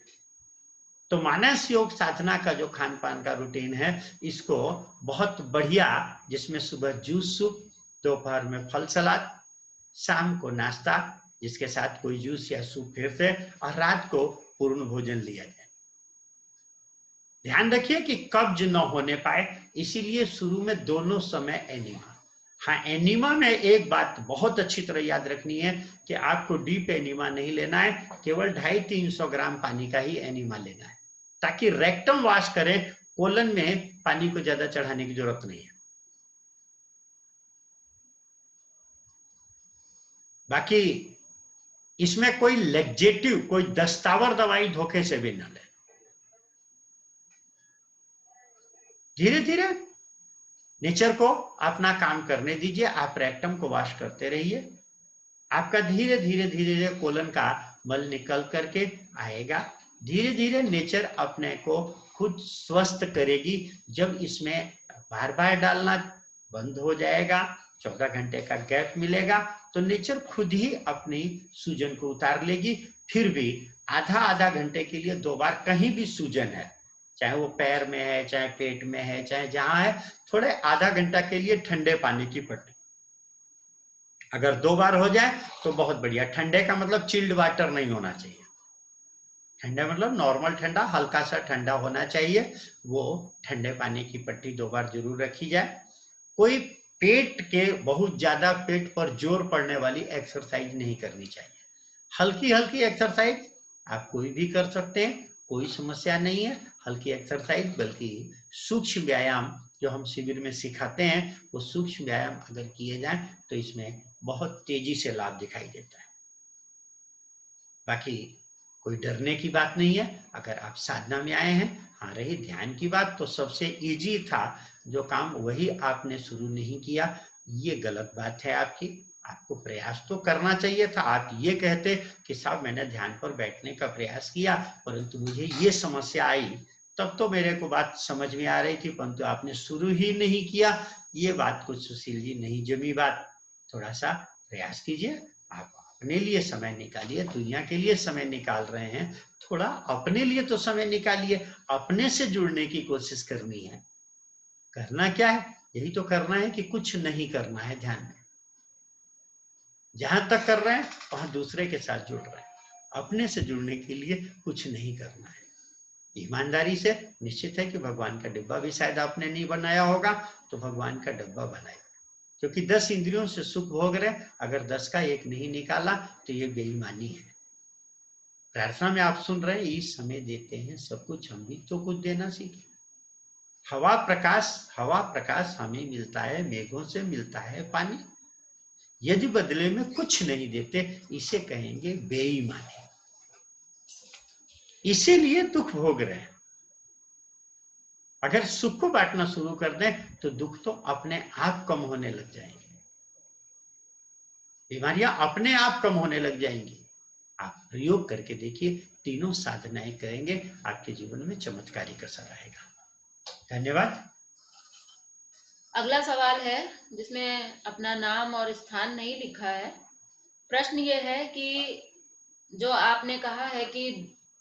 तो मानस योग साधना का जो खान पान का रूटीन है, इसको बहुत बढ़िया, जिसमें सुबह जूस सूप, दोपहर में फल सलाद, शाम को नाश्ता जिसके साथ कोई जूस या सूप फिर से, और रात को पूर्ण भोजन लिया जाए। ध्यान रखिए कि कब्ज न होने पाए, इसीलिए शुरू में दोनों समय एनीमा। हाँ, एनीमा में एक बात बहुत अच्छी तरह याद रखनी है कि आपको डीप एनीमा नहीं लेना है, केवल 250-300 ग्राम पानी का ही एनीमा लेना है, ताकि रेक्टम वॉश करें, कोलन में पानी को ज्यादा चढ़ाने की जरूरत नहीं है। बाकी इसमें कोई लेक्जेटिव, कोई दस्तावर दवाई धोखे से भी न ले। धीरे धीरे नेचर को अपना काम करने दीजिए, आप रेक्टम को वॉश करते रहिए, आपका धीरे धीरे धीरे धीरे कोलन का मल निकल करके आएगा। धीरे धीरे नेचर अपने को खुद स्वस्थ करेगी। जब इसमें बार बार डालना बंद हो जाएगा, 14 घंटे का गैप मिलेगा, तो नेचर खुद ही अपनी सूजन को उतार लेगी। फिर भी आधा आधा घंटे के लिए 2 बार कहीं भी सूजन है, चाहे वो पैर में है, चाहे पेट में है, चाहे जहां है, थोड़े आधा घंटा के लिए ठंडे पानी की पट्टी, अगर 2 बार हो जाए तो बहुत बढ़िया। ठंडे का मतलब चिल्ड वाटर नहीं होना चाहिए, ठंडा मतलब नॉर्मल ठंडा, हल्का सा ठंडा होना चाहिए। वो ठंडे पानी की पट्टी 2 बार जरूर रखी जाए। कोई पेट के बहुत ज्यादा पेट पर जोर पड़ने वाली एक्सरसाइज नहीं करनी चाहिए। हल्की हल्की एक्सरसाइज आप कोई भी कर सकते हैं, कोई समस्या नहीं है। हल्की एक्सरसाइज, बल्कि सूक्ष्म व्यायाम जो हम शिविर में सिखाते हैं, वो सूक्ष्म व्यायाम अगर किए जाएं तो इसमें बहुत तेजी से लाभ दिखाई देता है। बाकी कोई डरने की बात नहीं है। अगर आप साधना में आए हैं, हाँ रही ध्यान की बात, तो सबसे इजी था जो काम वही आपने शुरू नहीं किया, ये गलत बात है आपकी। आपको प्रयास तो करना चाहिए था। आप ये कहते कि साहब मैंने ध्यान पर बैठने का प्रयास किया परंतु मुझे ये समस्या आई, तब तो मेरे को बात समझ में आ रही थी, परंतु आपने शुरू ही नहीं किया। ये बात कुछ सुशील जी नहीं जमी बात। थोड़ा सा प्रयास कीजिए, आप अपने लिए समय निकालिए, दुनिया के लिए समय निकाल रहे हैं, थोड़ा अपने लिए तो समय निकालिए। अपने से जुड़ने की कोशिश करनी है। करना क्या है? यही तो करना है कि कुछ नहीं करना है ध्यान में। जहां तक कर रहे हैं वहां दूसरे के साथ जुड़ रहे हैं। अपने से जुड़ने के लिए कुछ नहीं करना है। ईमानदारी से निश्चित है कि भगवान का डिब्बा भी शायद आपने नहीं बनाया होगा, तो भगवान का डब्बा बनाएगा, क्योंकि 10 इंद्रियों से सुख भोग रहे, अगर 10 का एक नहीं निकाला तो ये बेईमानी है। प्रार्थना में आप सुन रहे हैं, इस समय देते हैं सब कुछ, हम भी तो कुछ देना सीखें। हवा प्रकाश हमें मिलता है, मेघों से मिलता है पानी, यदि बदले में कुछ नहीं देते इसे कहेंगे बेईमानी। इसीलिए दुख भोग रहे हैं। अगर सुख को बांटना शुरू कर दें तो दुख तो अपने आप कम होने लग जाएंगे, बीमारियां अपने आप कम होने लग जाएंगी। आप प्रयोग करके देखिए, तीनों साधनाएं करेंगे, आपके जीवन में चमत्कारिक असर आएगा। धन्यवाद। अगला सवाल है जिसमें अपना नाम और स्थान नहीं लिखा है। प्रश्न ये है कि जो आपने कहा है कि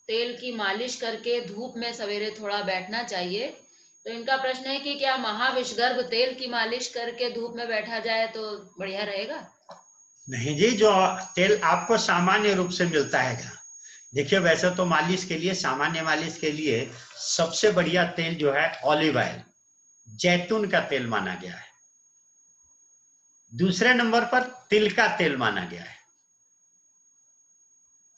तेल की मालिश करके धूप में सवेरे थोड़ा बैठना चाहिए, तो इनका प्रश्न है कि क्या महाविषगर्भ तेल की मालिश करके धूप में बैठा जाए तो बढ़िया रहेगा? नहीं जी, जो तेल आपको सामान्य रूप से मिलता है, देखिए वैसे तो मालिश के लिए, सामान्य मालिश के लिए सबसे बढ़िया तेल जो है ऑलिव ऑयल, जैतून का तेल माना गया है। दूसरे नंबर पर तिल का तेल माना गया है,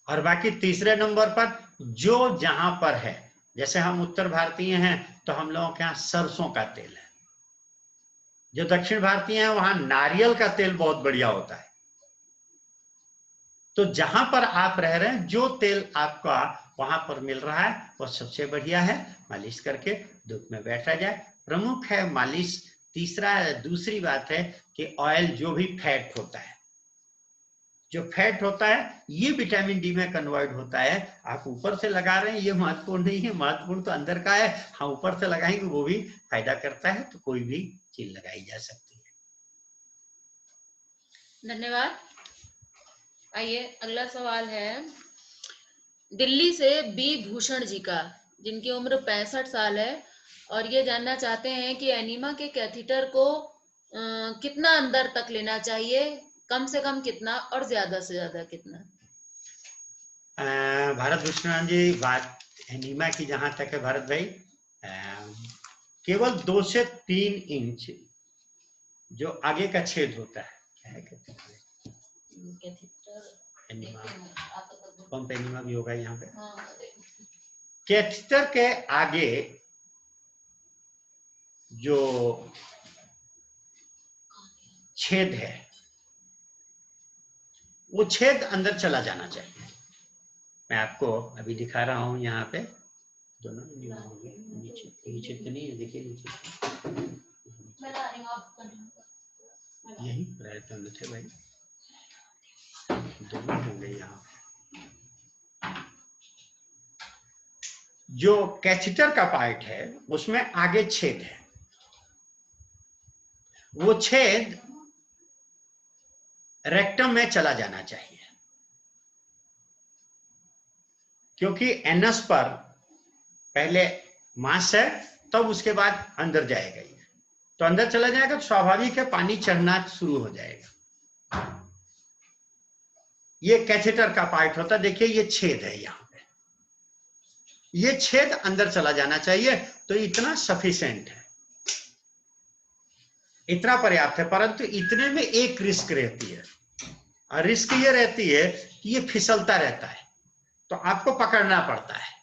और बाकी तीसरे नंबर पर जो जहां पर है, जैसे हम उत्तर भारतीय हैं तो हम लोगों के यहाँ सरसों का तेल है। जो दक्षिण भारतीय हैं वहां नारियल का तेल बहुत बढ़िया होता है। तो जहां पर आप रह रहे हैं, जो तेल आपका वहां पर मिल रहा है वो सबसे बढ़िया है। मालिश करके धूप में बैठा जाए, प्रमुख है मालिश। दूसरी बात है कि ऑयल, जो भी फैट होता है, जो फैट होता है ये विटामिन डी में कन्वर्ट होता है। आप ऊपर से लगा रहे हैं ये महत्वपूर्ण नहीं है, महत्वपूर्ण तो अंदर का है। हाँ, ऊपर से लगाएंगे वो भी फायदा करता है, तो कोई भी चीज लगाई जा सकती है। धन्यवाद। आइए अगला सवाल है दिल्ली से बी भूषण जी का, जिनकी उम्र 65 साल है, और ये जानना चाहते हैं कि एनीमा के कैथीटर को कितना अंदर तक लेना चाहिए, कम से कम कितना और ज्यादा से ज्यादा कितना? भारत भूषण जी, बात एनीमा की जहां तक है भारत भाई, केवल 2 से 3 इंच जो आगे का छेद होता है, एनीमा, पंप एनीमा भी होगा यहाँ पे। कैथीटर के आगे जो छेद है वो छेद अंदर चला जाना चाहिए। मैं आपको अभी दिखा रहा हूं, यहाँ पे दोनों नीचे नीचे तो नहीं है, देखिए नीचे यही प्रयत्न थे भाई, दोनों होंगे यहाँ। जो कैथीटर का पार्ट है उसमें आगे छेद है, वो छेद रेक्टम में चला जाना चाहिए, क्योंकि एनस पर पहले मांस है, तब उसके बाद अंदर जाएगा। ये तो अंदर चला जाएगा तो स्वाभाविक है पानी चढ़ना शुरू हो जाएगा। ये कैथीटर का पार्ट होता है। देखिए ये छेद है, यहाँ पे ये छेद अंदर चला जाना चाहिए, तो इतना सफिशिएंट है, इतना पर्याप्त है। परंतु इतने में एक रिस्क रहती है, और रिस्क ये रहती है कि ये फिसलता रहता है, तो आपको पकड़ना पड़ता है।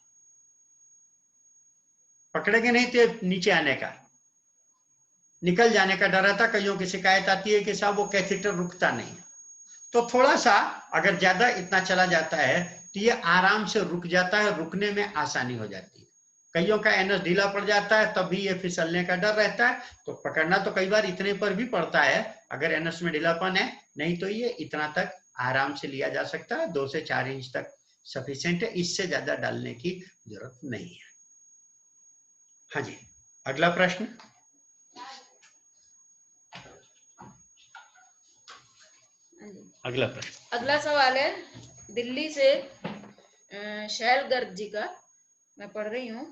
पकड़ेंगे नहीं तो नीचे आने का, निकल जाने का डर रहता। कईयों की शिकायत आती है कि साहब वो कैथीटर रुकता नहीं है। तो थोड़ा सा अगर ज्यादा इतना चला जाता है तो ये आराम से रुक जाता है, रुकने में आसानी हो जाती है। कईयों का एनस ढीला पड़ जाता है, तब भी ये फिसलने का डर रहता है, तो पकड़ना तो कई बार इतने पर भी पड़ता है अगर एनस में ढीलापन है, नहीं तो ये इतना तक आराम से लिया जा सकता है, 2 से 4 इंच तक सफिशिएंट है, इससे ज्यादा डालने की जरूरत नहीं है। हाँ जी, अगला प्रश्न। अगला सवाल है दिल्ली से शैल गर्ग जी का, मैं पढ़ रही हूँ।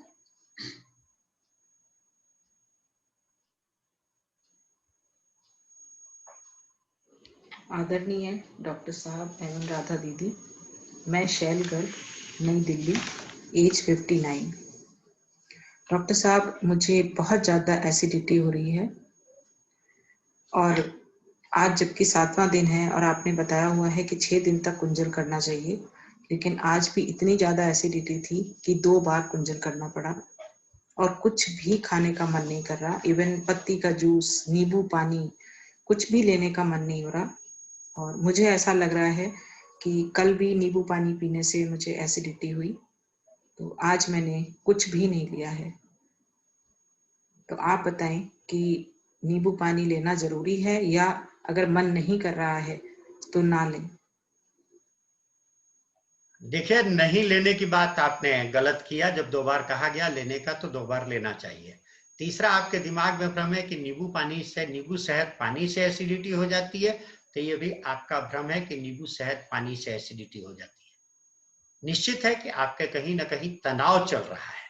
आदरणीय डॉक्टर साहब एवं राधा दीदी, मैं शैल गर्ग, नई दिल्ली, एज 59। डॉक्टर साहब, मुझे बहुत ज़्यादा एसिडिटी हो रही है और आज जबकि 7वां दिन है और आपने बताया हुआ है कि 6 दिन तक कुंजल करना चाहिए, लेकिन आज भी इतनी ज़्यादा एसिडिटी थी कि 2 बार कुंजल करना पड़ा और कुछ भी खाने का मन नहीं कर रहा। इवन पत्ती का जूस, नींबू पानी, कुछ भी लेने का मन नहीं हो रहा। और मुझे ऐसा लग रहा है कि कल भी नींबू पानी पीने से मुझे एसिडिटी हुई, तो आज मैंने कुछ भी नहीं लिया है। तो आप बताएं कि नींबू पानी लेना जरूरी है या अगर मन नहीं कर रहा है तो ना लें। देखिए, नहीं लेने की बात आपने गलत किया। जब 2 बार कहा गया लेने का तो 2 बार लेना चाहिए। तीसरा, आपके दिमाग में भ्रम है कि नींबू पानी से, नींबू शहद पानी से एसिडिटी हो जाती है, तो ये भी आपका भ्रम है कि नींबू शहद पानी से एसिडिटी हो जाती है। निश्चित है कि आपके कहीं ना कहीं तनाव चल रहा है,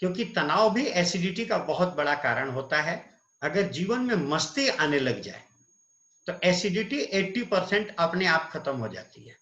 क्योंकि तनाव भी एसिडिटी का बहुत बड़ा कारण होता है। अगर जीवन में मस्ती आने लग जाए तो एसिडिटी 80% अपने आप खत्म हो जाती है।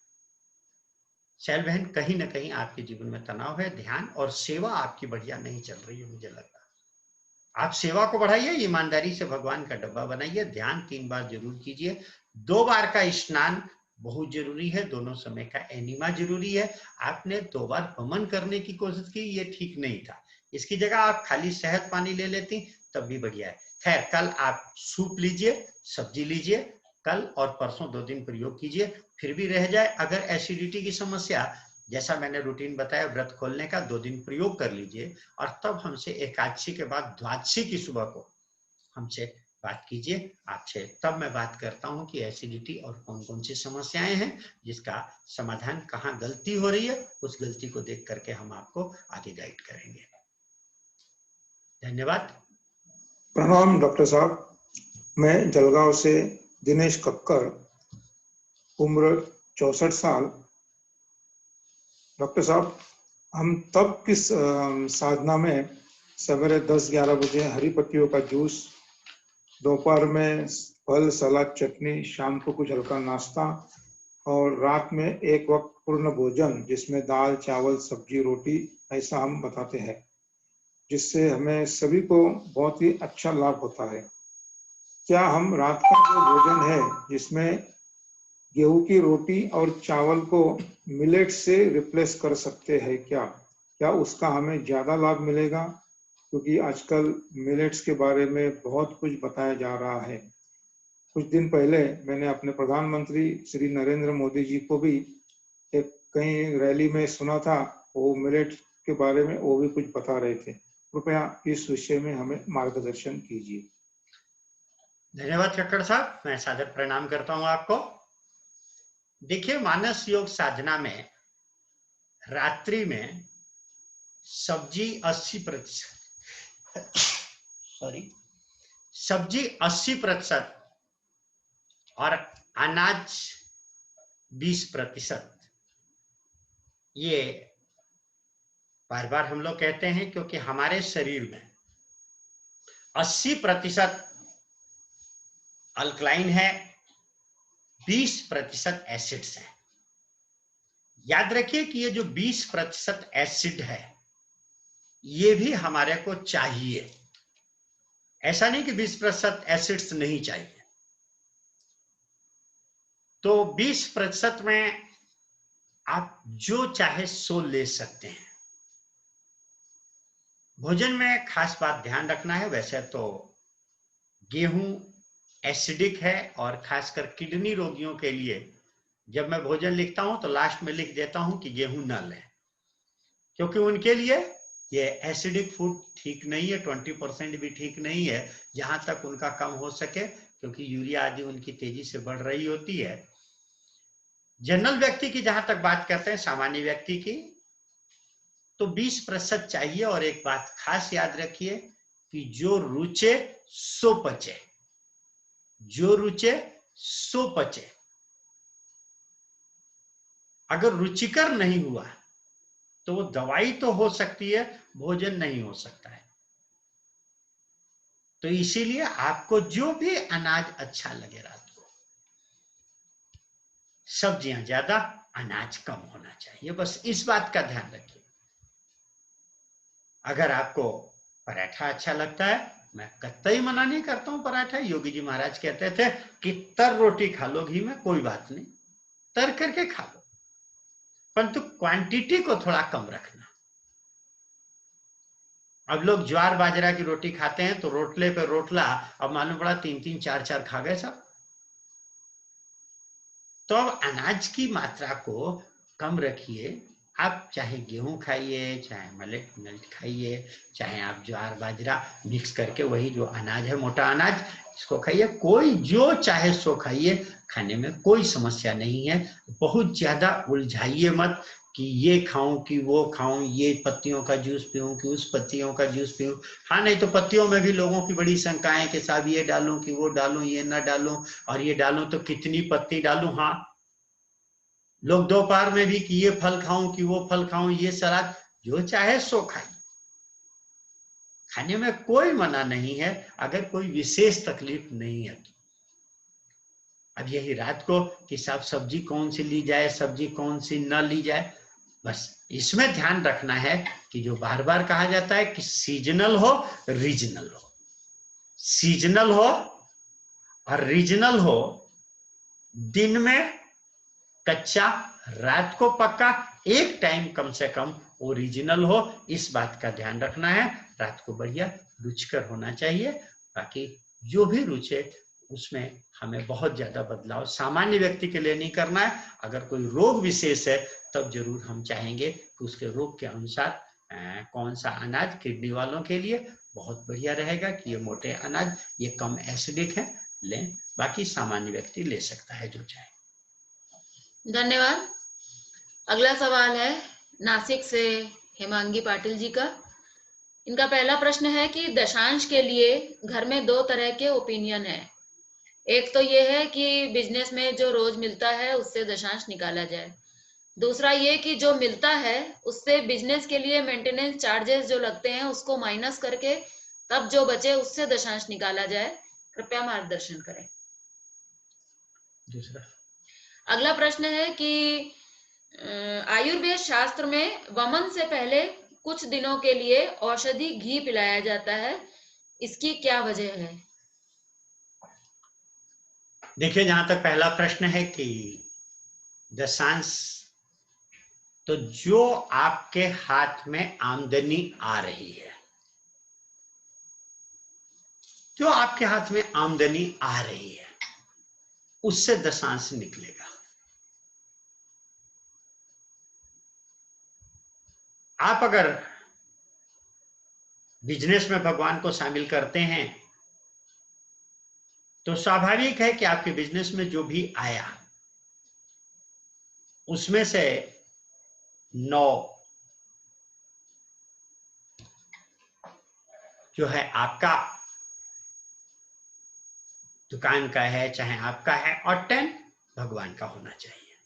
शैल बहन, कहीं ना कहीं आपके जीवन में तनाव है, ध्यान और सेवा आपकी बढ़िया नहीं चल रही है, मुझे लगता है। आप सेवा को बढ़ाइए, ईमानदारी से भगवान का डब्बा बनाइए, ध्यान 3 बार जरूर कीजिए, 2 बार का स्नान बहुत जरूरी है, दोनों समय का एनिमा जरूरी है। आपने 2 बार वमन करने की कोशिश की, ये ठीक नहीं था। इसकी जगह आप खाली शहद पानी ले लेती तब भी बढ़िया है। खैर, कल आप सूप लीजिए, सब्जी लीजिए, कल और परसों 2 दिन प्रयोग कीजिए। फिर भी रह जाए अगर एसिडिटी की समस्या, जैसा मैंने रूटीन बताया, व्रत खोलने का 2 दिन प्रयोग कर लीजिए और तब हमसे एकादशी के बाद द्वादशी की सुबह को हमसे बात कीजिए। आपसे तब मैं बात करता हूं कि एसिडिटी और कौन कौन सी समस्याएं हैं, जिसका समाधान, कहाँ गलती हो रही है, उस गलती को देख करके हम आपको आगे गाइड करेंगे। धन्यवाद। प्रणाम डॉक्टर साहब, मैं जलगांव से दिनेश कक्कर, उम्र 64 साल। डॉक्टर साहब, हम तब किस साधना में सवेरे 10-11 बजे हरी पत्तियों का जूस, दोपहर में फल, सलाद, चटनी, शाम को कुछ हल्का नाश्ता और रात में एक वक्त पूर्ण भोजन जिसमें दाल, चावल, सब्जी, रोटी, ऐसा हम बताते हैं, जिससे हमें सभी को बहुत ही अच्छा लाभ होता है। क्या हम रात का जो भोजन है जिसमें गेहूं की रोटी और चावल को मिलेट से रिप्लेस कर सकते हैं क्या उसका हमें ज्यादा लाभ मिलेगा? क्योंकि आजकल मिलेट्स के बारे में बहुत कुछ बताया जा रहा है। कुछ दिन पहले मैंने अपने प्रधानमंत्री श्री नरेंद्र मोदी जी को भी एक कहीं रैली में सुना था, वो मिलेट के बारे में वो भी कुछ बता रहे थे। कृपया इस विषय में हमें मार्गदर्शन कीजिए। धन्यवाद कक्कड़ साहब, मैं सादर प्रणाम करता हूं आपको। देखिए, मानस योग साधना में रात्रि में सब्जी 80% सब्जी 80% और अनाज 20%। ये बार बार हम लोग कहते हैं क्योंकि हमारे शरीर में 80% अल्कलाइन है, 20% एसिड्स है। याद रखिए कि ये जो 20% एसिड है, ये भी हमारे को चाहिए। ऐसा नहीं कि 20% एसिड्स नहीं चाहिए। तो 20% में आप जो चाहे सो ले सकते हैं। भोजन में खास बात ध्यान रखना है। वैसे तो गेहूं एसिडिक है और खासकर किडनी रोगियों के लिए जब मैं भोजन लिखता हूं तो लास्ट में लिख देता हूं कि गेहूं न लें, क्योंकि उनके लिए ये एसिडिक फूड ठीक नहीं है, 20% भी ठीक नहीं है, जहां तक उनका कम हो सके, क्योंकि यूरिया आदि उनकी तेजी से बढ़ रही होती है। जनरल व्यक्ति की जहां तक बात करते हैं, सामान्य व्यक्ति की, तो 20% चाहिए। और एक बात खास याद रखिए कि जो रुचे सो पचे, जो रुचे सो पचे। अगर रुचिकर नहीं हुआ तो वो दवाई तो हो सकती है, भोजन नहीं हो सकता है। तो इसीलिए आपको जो भी अनाज अच्छा लगे, रात को सब्जियां ज्यादा, अनाज कम होना चाहिए, बस इस बात का ध्यान रखिए। अगर आपको पराठा अच्छा लगता है, मैं कतई मना नहीं करता हूं पराठा, योगी जी महाराज कहते थे कि तर रोटी खा लो घी में, कोई बात नहीं, तर करके खा लो, परंतु क्वांटिटी को थोड़ा कम रखना। अब लोग ज्वार बाजरा की रोटी खाते हैं तो रोटले पे रोटला, अब मालूम पड़ा 3-3 4-4 खा गए सब। तो अब अनाज की मात्रा को कम रखिए। आप चाहे गेहूं खाइए, चाहे मिलेट खाइए, चाहे आप ज्वार बाजरा मिक्स करके वही जो अनाज है, मोटा अनाज, इसको खाइए, कोई जो चाहे सो खाइए, खाने में कोई समस्या नहीं है। बहुत ज्यादा उलझाइए मत कि ये खाऊं कि वो खाऊं, ये पत्तियों का जूस पीऊं कि उस पत्तियों का जूस पीऊं। हाँ, नहीं तो पत्तियों में भी लोगों की बड़ी शंकाएं कि साहब ये डालूं कि वो डालूं, ये ना डालूं, और ये डालूं तो कितनी पत्ती डालूं। हाँ, लोग दोपहर में भी कि ये फल खाऊं कि वो फल खाऊं, ये सलाद, जो चाहे सो खाइए, खाने में कोई मना नहीं है, अगर कोई विशेष तकलीफ नहीं है तो। अब यही रात को कि साहब सब्जी कौन सी ली जाए, सब्जी कौन सी न ली जाए, बस इसमें ध्यान रखना है कि जो बार बार कहा जाता है कि सीजनल हो, रीजनल हो, सीजनल हो और रीजनल हो, दिन में कच्चा, रात को पक्का, एक टाइम कम से कम ओरिजिनल हो, इस बात का ध्यान रखना है। रात को बढ़िया रुचिकर होना चाहिए, बाकी जो भी रुचे उसमें हमें बहुत ज्यादा बदलाव सामान्य व्यक्ति के लिए नहीं करना है। अगर कोई रोग विशेष है तब जरूर हम चाहेंगे कि उसके रोग के अनुसार कौन सा अनाज किडनी वालों के लिए बहुत बढ़िया रहेगा कि ये मोटे अनाज, ये कम एसिडिक है, लें। बाकी सामान्य व्यक्ति ले सकता है जो चाहे। धन्यवाद। अगला सवाल है नासिक से हेमांगी पाटिल जी का। इनका पहला प्रश्न है कि दशांश के लिए घर में 2 तरह के ओपिनियन है। एक तो ये है कि बिजनेस में जो रोज मिलता है उससे दशांश निकाला जाए, दूसरा ये कि जो मिलता है उससे बिजनेस के लिए मेंटेनेंस चार्जेस जो लगते हैं उसको माइनस करके तब जो बचे उससे दशांश निकाला जाए। कृपया मार्गदर्शन करें। दूसरा अगला प्रश्न है कि आयुर्वेद शास्त्र में वमन से पहले कुछ दिनों के लिए औषधि घी पिलाया जाता है, इसकी क्या वजह है? देखिए, जहां तक पहला प्रश्न है कि दशांश, तो जो आपके हाथ में आमदनी आ रही है, जो आपके हाथ में आमदनी आ रही है उससे दशांश निकलेगा। आप अगर बिजनेस में भगवान को शामिल करते हैं तो स्वाभाविक है कि आपके बिजनेस में जो भी आया उसमें से 9 जो है आपका दुकान का है, चाहे आपका है, और 10 भगवान का होना चाहिए।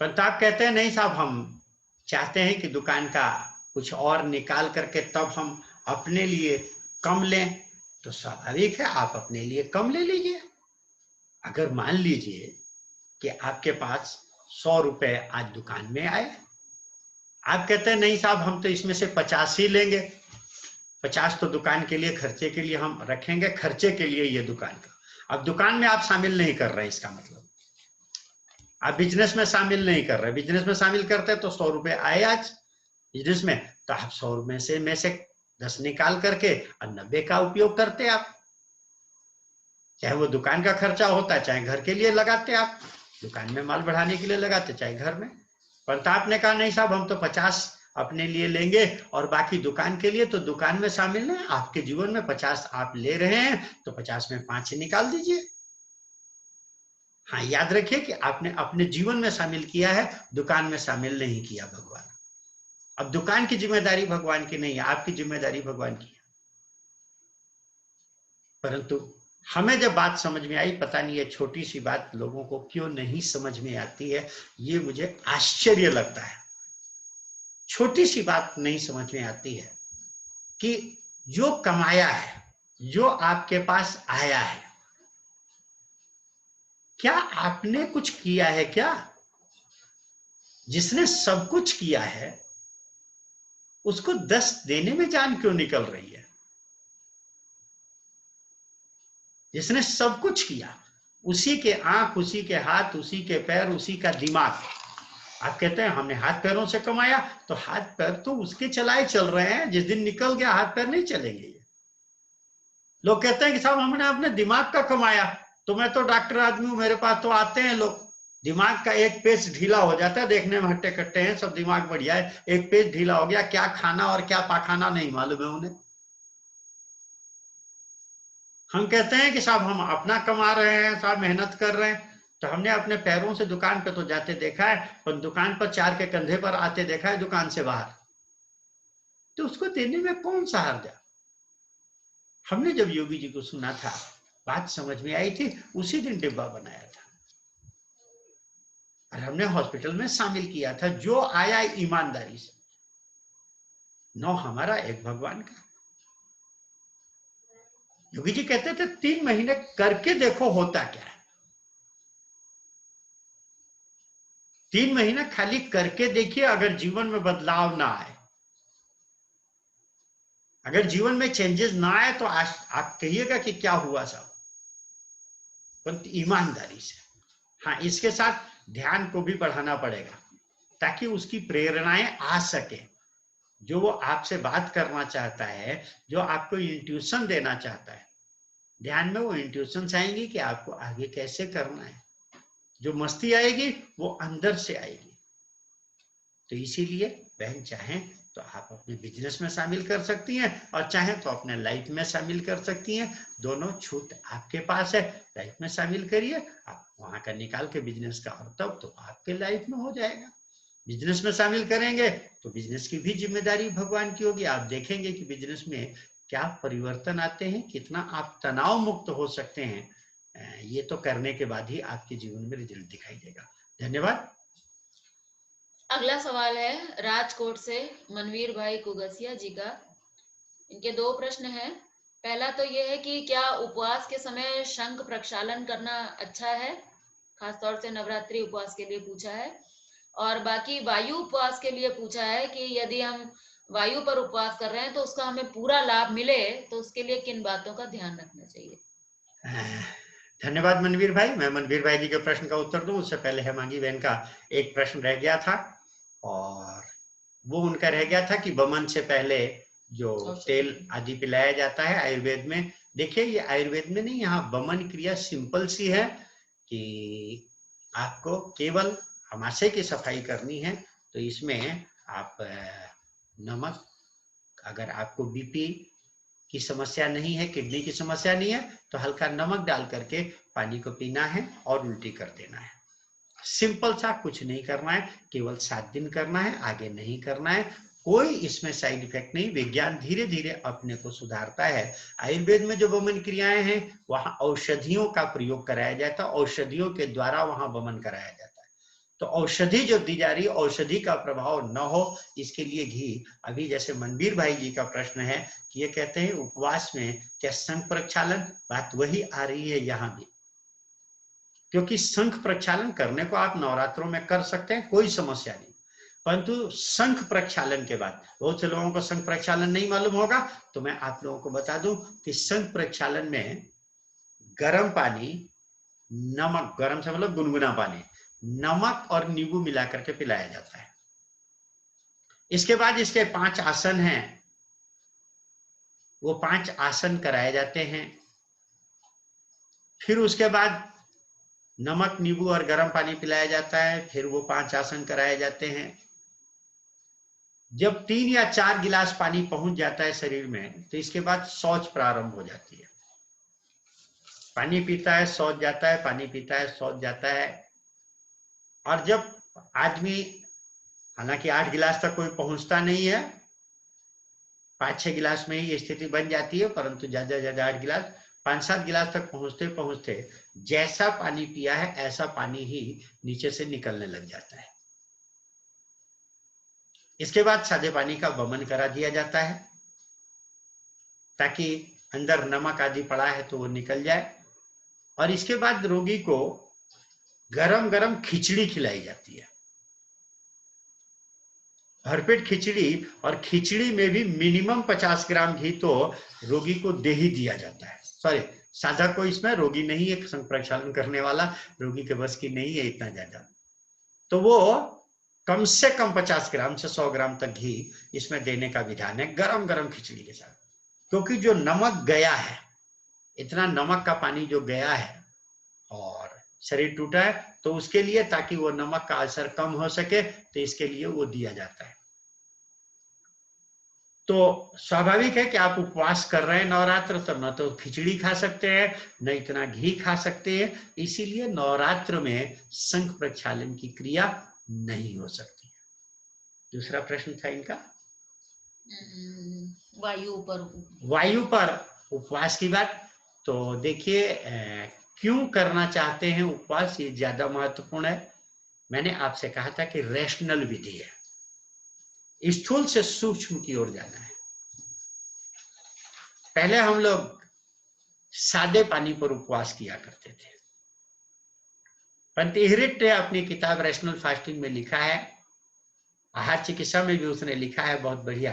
परंतु आप कहते हैं नहीं साहब, हम चाहते हैं कि दुकान का कुछ और निकाल करके तब हम अपने लिए कम लें, तो स्वाभाविक है आप अपने लिए कम ले लीजिए। अगर मान लीजिए कि आपके पास 100 रुपए आज दुकान में आए, आप कहते हैं नहीं साहब हम तो इसमें से 50 ही लेंगे, 50 तो दुकान के लिए खर्चे के लिए हम रखेंगे, खर्चे के लिए ये दुकान का। अब दुकान में आप शामिल नहीं कर रहे, इसका मतलब आप बिजनेस में शामिल नहीं कर रहे। बिजनेस में शामिल करते तो 100 रुपए आए आज बिजनेस में, तो आप 100 रुपए में से 10 निकाल करके और 90 का उपयोग करते आप, चाहे वो दुकान का खर्चा होता है चाहे घर के लिए लगाते आप। दुकान में माल बढ़ाने के लिए लगाते, चाहे घर में। परंतु आपने कहा नहीं साहब हम तो 50 अपने लिए लेंगे और बाकी दुकान के लिए, तो दुकान में शामिल नहीं। आपके जीवन में 50 आप ले रहे हैं तो 50 में 5 निकाल दीजिए। हाँ, याद रखिए कि आपने अपने जीवन में शामिल किया है, दुकान में शामिल नहीं किया भगवान। अब दुकान की जिम्मेदारी भगवान की नहीं है, आपकी जिम्मेदारी भगवान की है। परंतु हमें जब बात समझ में आई, पता नहीं ये छोटी सी बात लोगों को क्यों नहीं समझ में आती है, ये मुझे आश्चर्य लगता है। छोटी सी बात नहीं समझ में आती है कि जो कमाया है, जो आपके पास आया है, क्या आपने कुछ किया है? क्या जिसने सब कुछ किया है उसको 10 देने में जान क्यों निकल रही है? जिसने सब कुछ किया, उसी के आंख, उसी के हाथ, उसी के पैर, उसी का दिमाग। आप कहते हैं हमने हाथ पैरों से कमाया, तो हाथ पैर तो उसके चलाए चल रहे हैं। जिस दिन निकल गया हाथ पैर नहीं चलेंगे। लोग कहते हैं कि साहब हमने अपने दिमाग का कमाया, तो मैं तो डॉक्टर आदमी हूं, मेरे पास तो आते हैं लोग, दिमाग का एक पेज ढीला हो जाता है, देखने में हट्टे कट्टे हैं, सब दिमाग बढ़िया है, एक पेज ढीला हो गया, क्या खाना और क्या पाखाना नहीं मालूम है उन्हें। हम कहते हैं कि साहब हम अपना कमा रहे हैं, साहब मेहनत कर रहे हैं, तो हमने अपने पैरों से दुकान पे तो जाते देखा है, पर दुकान पर 4 के कंधे पर आते देखा है दुकान से बाहर, तो उसको देने में कौन सा हर्ज? हमने जब योगी जी को सुना था, बात समझ में आई थी, उसी दिन डिब्बा बनाया था और हमने हॉस्पिटल में शामिल किया था। जो आया ईमानदारी से, 9 हमारा 1 भगवान का। योगी जी कहते थे 3 महीने करके देखो होता क्या है। 3 महीने खाली करके देखिए, अगर जीवन में बदलाव ना आए, अगर जीवन में चेंजेस ना आए, तो आप कहिएगा कि क्या हुआ साहब, परंतु ईमानदारी से। हाँ, इसके साथ ध्यान को भी बढ़ाना पड़ेगा ताकि उसकी प्रेरणाएं आ सके। जो वो आपसे बात करना चाहता है, जो आपको इंट्यूशन देना चाहता है, ध्यान में वो इंट्यूशन आएंगी कि आपको आगे कैसे करना है। जो मस्ती आएगी वो अंदर से आएगी। तो इसीलिए बहन चाहें तो आप अपने बिजनेस में शामिल कर सकती हैं और चाहें तो अपने लाइफ में शामिल कर सकती हैं। दोनों छूट आपके पास है। लाइफ में शामिल करिए, आप वहां का निकाल के बिजनेस का, और तब तो आपके लाइफ में हो जाएगा। बिजनेस में शामिल करेंगे तो बिजनेस की भी जिम्मेदारी भगवान की होगी। आप देखेंगे कि बिजनेस में क्या परिवर्तन आते हैं, कितना आप तनाव मुक्त हो सकते हैं। ये तो करने के बाद ही आपके जीवन में रिजल्ट दिखाई देगा। धन्यवाद। अगला सवाल है राजकोट से मनवीर भाई कुगसिया जी का। इनके 2 प्रश्न हैं। पहला तो ये है कि क्या उपवास के समय शंख प्रक्षालन करना अच्छा है, खासतौर से नवरात्रि उपवास के लिए पूछा है। और बाकी वायु उपवास के लिए पूछा है कि यदि हम वायु पर उपवास कर रहे हैं तो उसका हमें पूरा लाभ मिले, तो उसके लिए किन बातों का ध्यान रखना चाहिए। धन्यवाद मनवीर भाई। मैं मनवीर भाई जी के प्रश्न का उत्तर दूं उससे पहले हेमांगी बहन का एक प्रश्न रह गया था, और वो उनका रह गया था कि बमन से पहले जो तेल आदि पिलाया जाता है आयुर्वेद में। देखिए, ये आयुर्वेद में नहीं, यहाँ बमन क्रिया सिंपल सी है कि आपको केवल आमाशय की सफाई करनी है। तो इसमें आप नमक, अगर आपको बीपी की समस्या नहीं है, किडनी की समस्या नहीं है, तो हल्का नमक डाल करके पानी को पीना है और उल्टी कर देना है। सिंपल सा, कुछ नहीं करना है, केवल 7 दिन करना है, आगे नहीं करना है। कोई इसमें साइड इफेक्ट नहीं। विज्ञान धीरे धीरे अपने को सुधारता है। आयुर्वेद में जो वमन क्रियाएं हैं, वहां औषधियों का प्रयोग कराया जाता है, औषधियों के द्वारा वहां वमन कराया जाता है। तो औषधि जो दी जा रही है, औषधि का प्रभाव न हो, इसके लिए घी। अभी जैसे मनवीर भाई जी का प्रश्न है कि ये कहते हैं उपवास में क्या शंख प्रक्षालन, बात वही आ रही है यहाँ भी, क्योंकि शंख प्रक्षालन करने को आप नवरात्रों में कर सकते हैं, कोई समस्या नहीं। परंतु शंख प्रक्षालन के बाद, बहुत से लोगों को शंख प्रक्षालन नहीं मालूम होगा, तो मैं आप लोगों को बता दूं कि शंख प्रक्षालन में गर्म पानी, नमक, गर्म से मतलब गुनगुना पानी, नमक और नींबू मिलाकर के पिलाया जाता है। इसके बाद इसके 5 आसन हैं, वो 5 आसन कराए जाते हैं। फिर उसके बाद नमक, नींबू और गर्म पानी पिलाया जाता है। फिर वो 5 आसन कराए जाते हैं। जब 3 या 4 गिलास पानी पहुंच जाता है शरीर में, तो इसके बाद शौच प्रारंभ हो जाती है। पानी पीता है, शौच जाता है, पानी पीता है, शौच जाता है। और जब आदमी, हालांकि 8 गिलास तक कोई पहुंचता नहीं है, 5-6 गिलास में ही ये स्थिति बन जाती है, परंतु ज्यादा ज्यादा 8 गिलास, 5-7 गिलास तक पहुंचते पहुंचते जैसा पानी पिया है ऐसा पानी ही नीचे से निकलने लग जाता है। इसके बाद सादे पानी का वमन करा दिया जाता है ताकि अंदर नमक आदि पड़ा है तो वो निकल जाए। और इसके बाद रोगी को गरम गरम खिचड़ी खिलाई जाती है, भरपेट खिचड़ी। और खिचड़ी में भी मिनिमम 50 ग्राम घी तो रोगी को दे ही दिया जाता है। सॉरी, साधक को, इसमें रोगी नहीं है, संग प्रक्षालन करने वाला रोगी के बस की नहीं है इतना ज्यादा, तो वो कम से कम 50 ग्राम से 100 ग्राम तक घी इसमें देने का विधान है गरम गरम खिचड़ी के साथ। क्योंकि जो नमक गया है, इतना नमक का पानी जो गया है और शरीर टूटा है, तो उसके लिए, ताकि वो नमक का असर कम हो सके, तो इसके लिए वो दिया जाता है। तो स्वाभाविक है कि आप उपवास कर रहे हैं नवरात्र, तो न तो खिचड़ी खा सकते हैं, न इतना घी खा सकते हैं। इसीलिए नवरात्र में शंख प्रक्षालन की क्रिया नहीं हो सकती है। दूसरा प्रश्न था इनका वायु पर उपवास की बात। तो देखिए, क्यों करना चाहते हैं उपवास, ये ज्यादा महत्वपूर्ण है। मैंने आपसे कहा था कि रैशनल विधि है, स्थूल से सूक्ष्म की ओर जाना है। पहले हम लोग सादे पानी पर उपवास किया करते थे। पंत इहरिट ने अपनी किताब रैशनल फास्टिंग में लिखा है, आहार चिकित्सा में भी उसने लिखा है बहुत बढ़िया,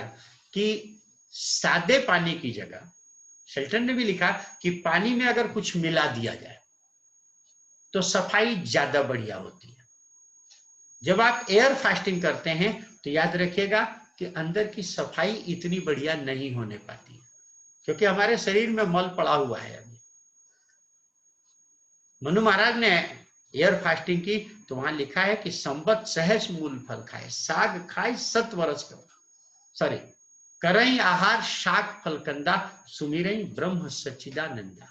कि सादे पानी की जगह, शेल्टन ने भी लिखा कि पानी में अगर कुछ मिला दिया जाए तो सफाई ज्यादा बढ़िया होती है। जब आप एयर फास्टिंग करते हैं तो याद रखिएगा कि अंदर की सफाई इतनी बढ़िया नहीं होने पाती है, क्योंकि हमारे शरीर में मल पड़ा हुआ है। अभी मनु महाराज ने एयर फास्टिंग की तो वहां लिखा है कि संबत सहज मूल फल खाए, साग खाए 7 वर्ष का, सॉरी, करई आहार शाक फलकंदा, सुमिरई ब्रह्म सच्चिदानंदा,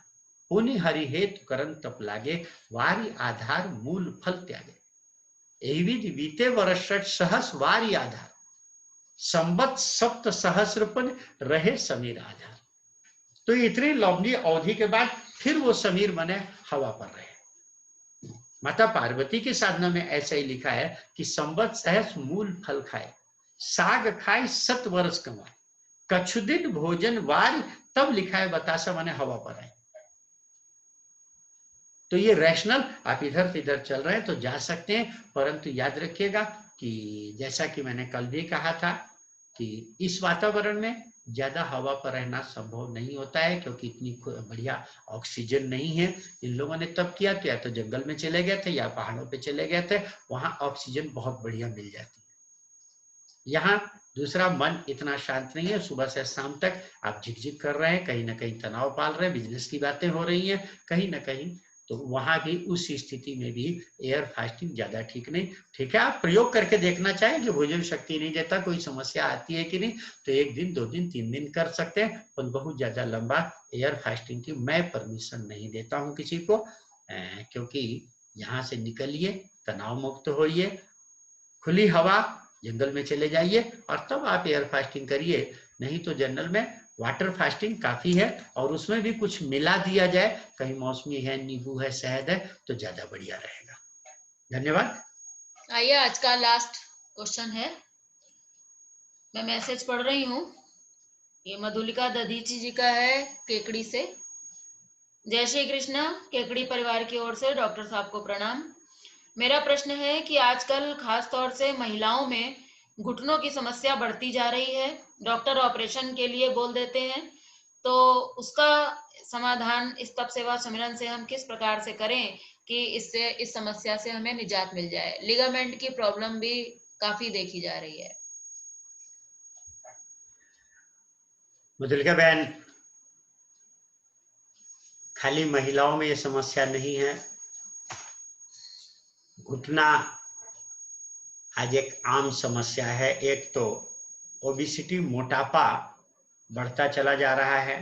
पुनि हरि हेतु करन तप लागे, वारी आधार मूल फल त्यागे, एहि विधि बीते वर्ष सहस वारी आधार, संबत 7 सहस्रपन रहे समीर आधार। तो इतनी लंबी अवधि के बाद फिर वो समीर बने हवा पर रहे। माता पार्वती की साधना में ऐसा ही लिखा है कि संबत सहस मूल फल खाए, साग खाए 7 वर्ष कमाए, कछु दिन भोजन वार, तब लिखा है बतासा माने हवा पर आए। तो ये रैशनल, आप इधर से इधर चल रहे हैं तो जा सकते हैं, परंतु याद रखिएगा कि जैसा कि मैंने कल भी कहा था कि इस वातावरण में ज्यादा हवा पर रहना संभव नहीं होता है, क्योंकि इतनी बढ़िया ऑक्सीजन नहीं है। इन लोगों ने तब किया तो या तो जंगल में चले गए थे या पहाड़ों पे चले गए थे, वहां ऑक्सीजन बहुत बढ़िया मिल जाती है। यहाँ दूसरा, मन इतना शांत नहीं है। सुबह से शाम तक आप झिकझिक कर रहे हैं, कहीं ना कहीं तनाव पाल रहे हैं, बिजनेस की बातें हो रही हैं कहीं ना कहीं, तो वहां भी उस स्थिति में भी एयर फास्टिंग ज्यादा ठीक नहीं। ठीक है, आप प्रयोग करके देखना चाहें कि भोजन शक्ति नहीं देता, कोई समस्या आती है कि नहीं, तो 1 दिन 2 दिन 3 दिन कर सकते हैं, पर बहुत ज्यादा लंबा एयर फास्टिंग की मैं परमिशन नहीं देता हूं किसी को, क्योंकि यहाँ से निकलिए, तनाव मुक्त होइए, खुली हवा, जंगल में चले जाइए और तब आप एयर फास्टिंग करिए। नहीं तो जनरल में वाटर फास्टिंग काफी है, और उसमें भी कुछ मिला दिया जाए, कहीं मौसमी है, नींबू है, शहद है, तो ज्यादा बढ़िया रहेगा। धन्यवाद। आइए, आज का लास्ट क्वेश्चन है, मैं मैसेज पढ़ रही हूँ, ये मधुलिका दधीची जी का है, केकड़ी से। जय श्री कृष्ण। केकड़ी परिवार की ओर से डॉक्टर साहब को प्रणाम। मेरा प्रश्न है कि आजकल खास तौर से महिलाओं में घुटनों की समस्या बढ़ती जा रही है, डॉक्टर ऑपरेशन के लिए बोल देते हैं, तो उसका समाधान इस तप सेवा सम्मेलन से हम किस प्रकार से करें कि इससे, इस समस्या से हमें निजात मिल जाए। लिगामेंट की प्रॉब्लम भी काफी देखी जा रही है। मधुलिका बहन, खाली महिलाओं में ये समस्या नहीं है, घुटना आज एक आम समस्या है। एक तो ओबेसिटी, मोटापा बढ़ता चला जा रहा है।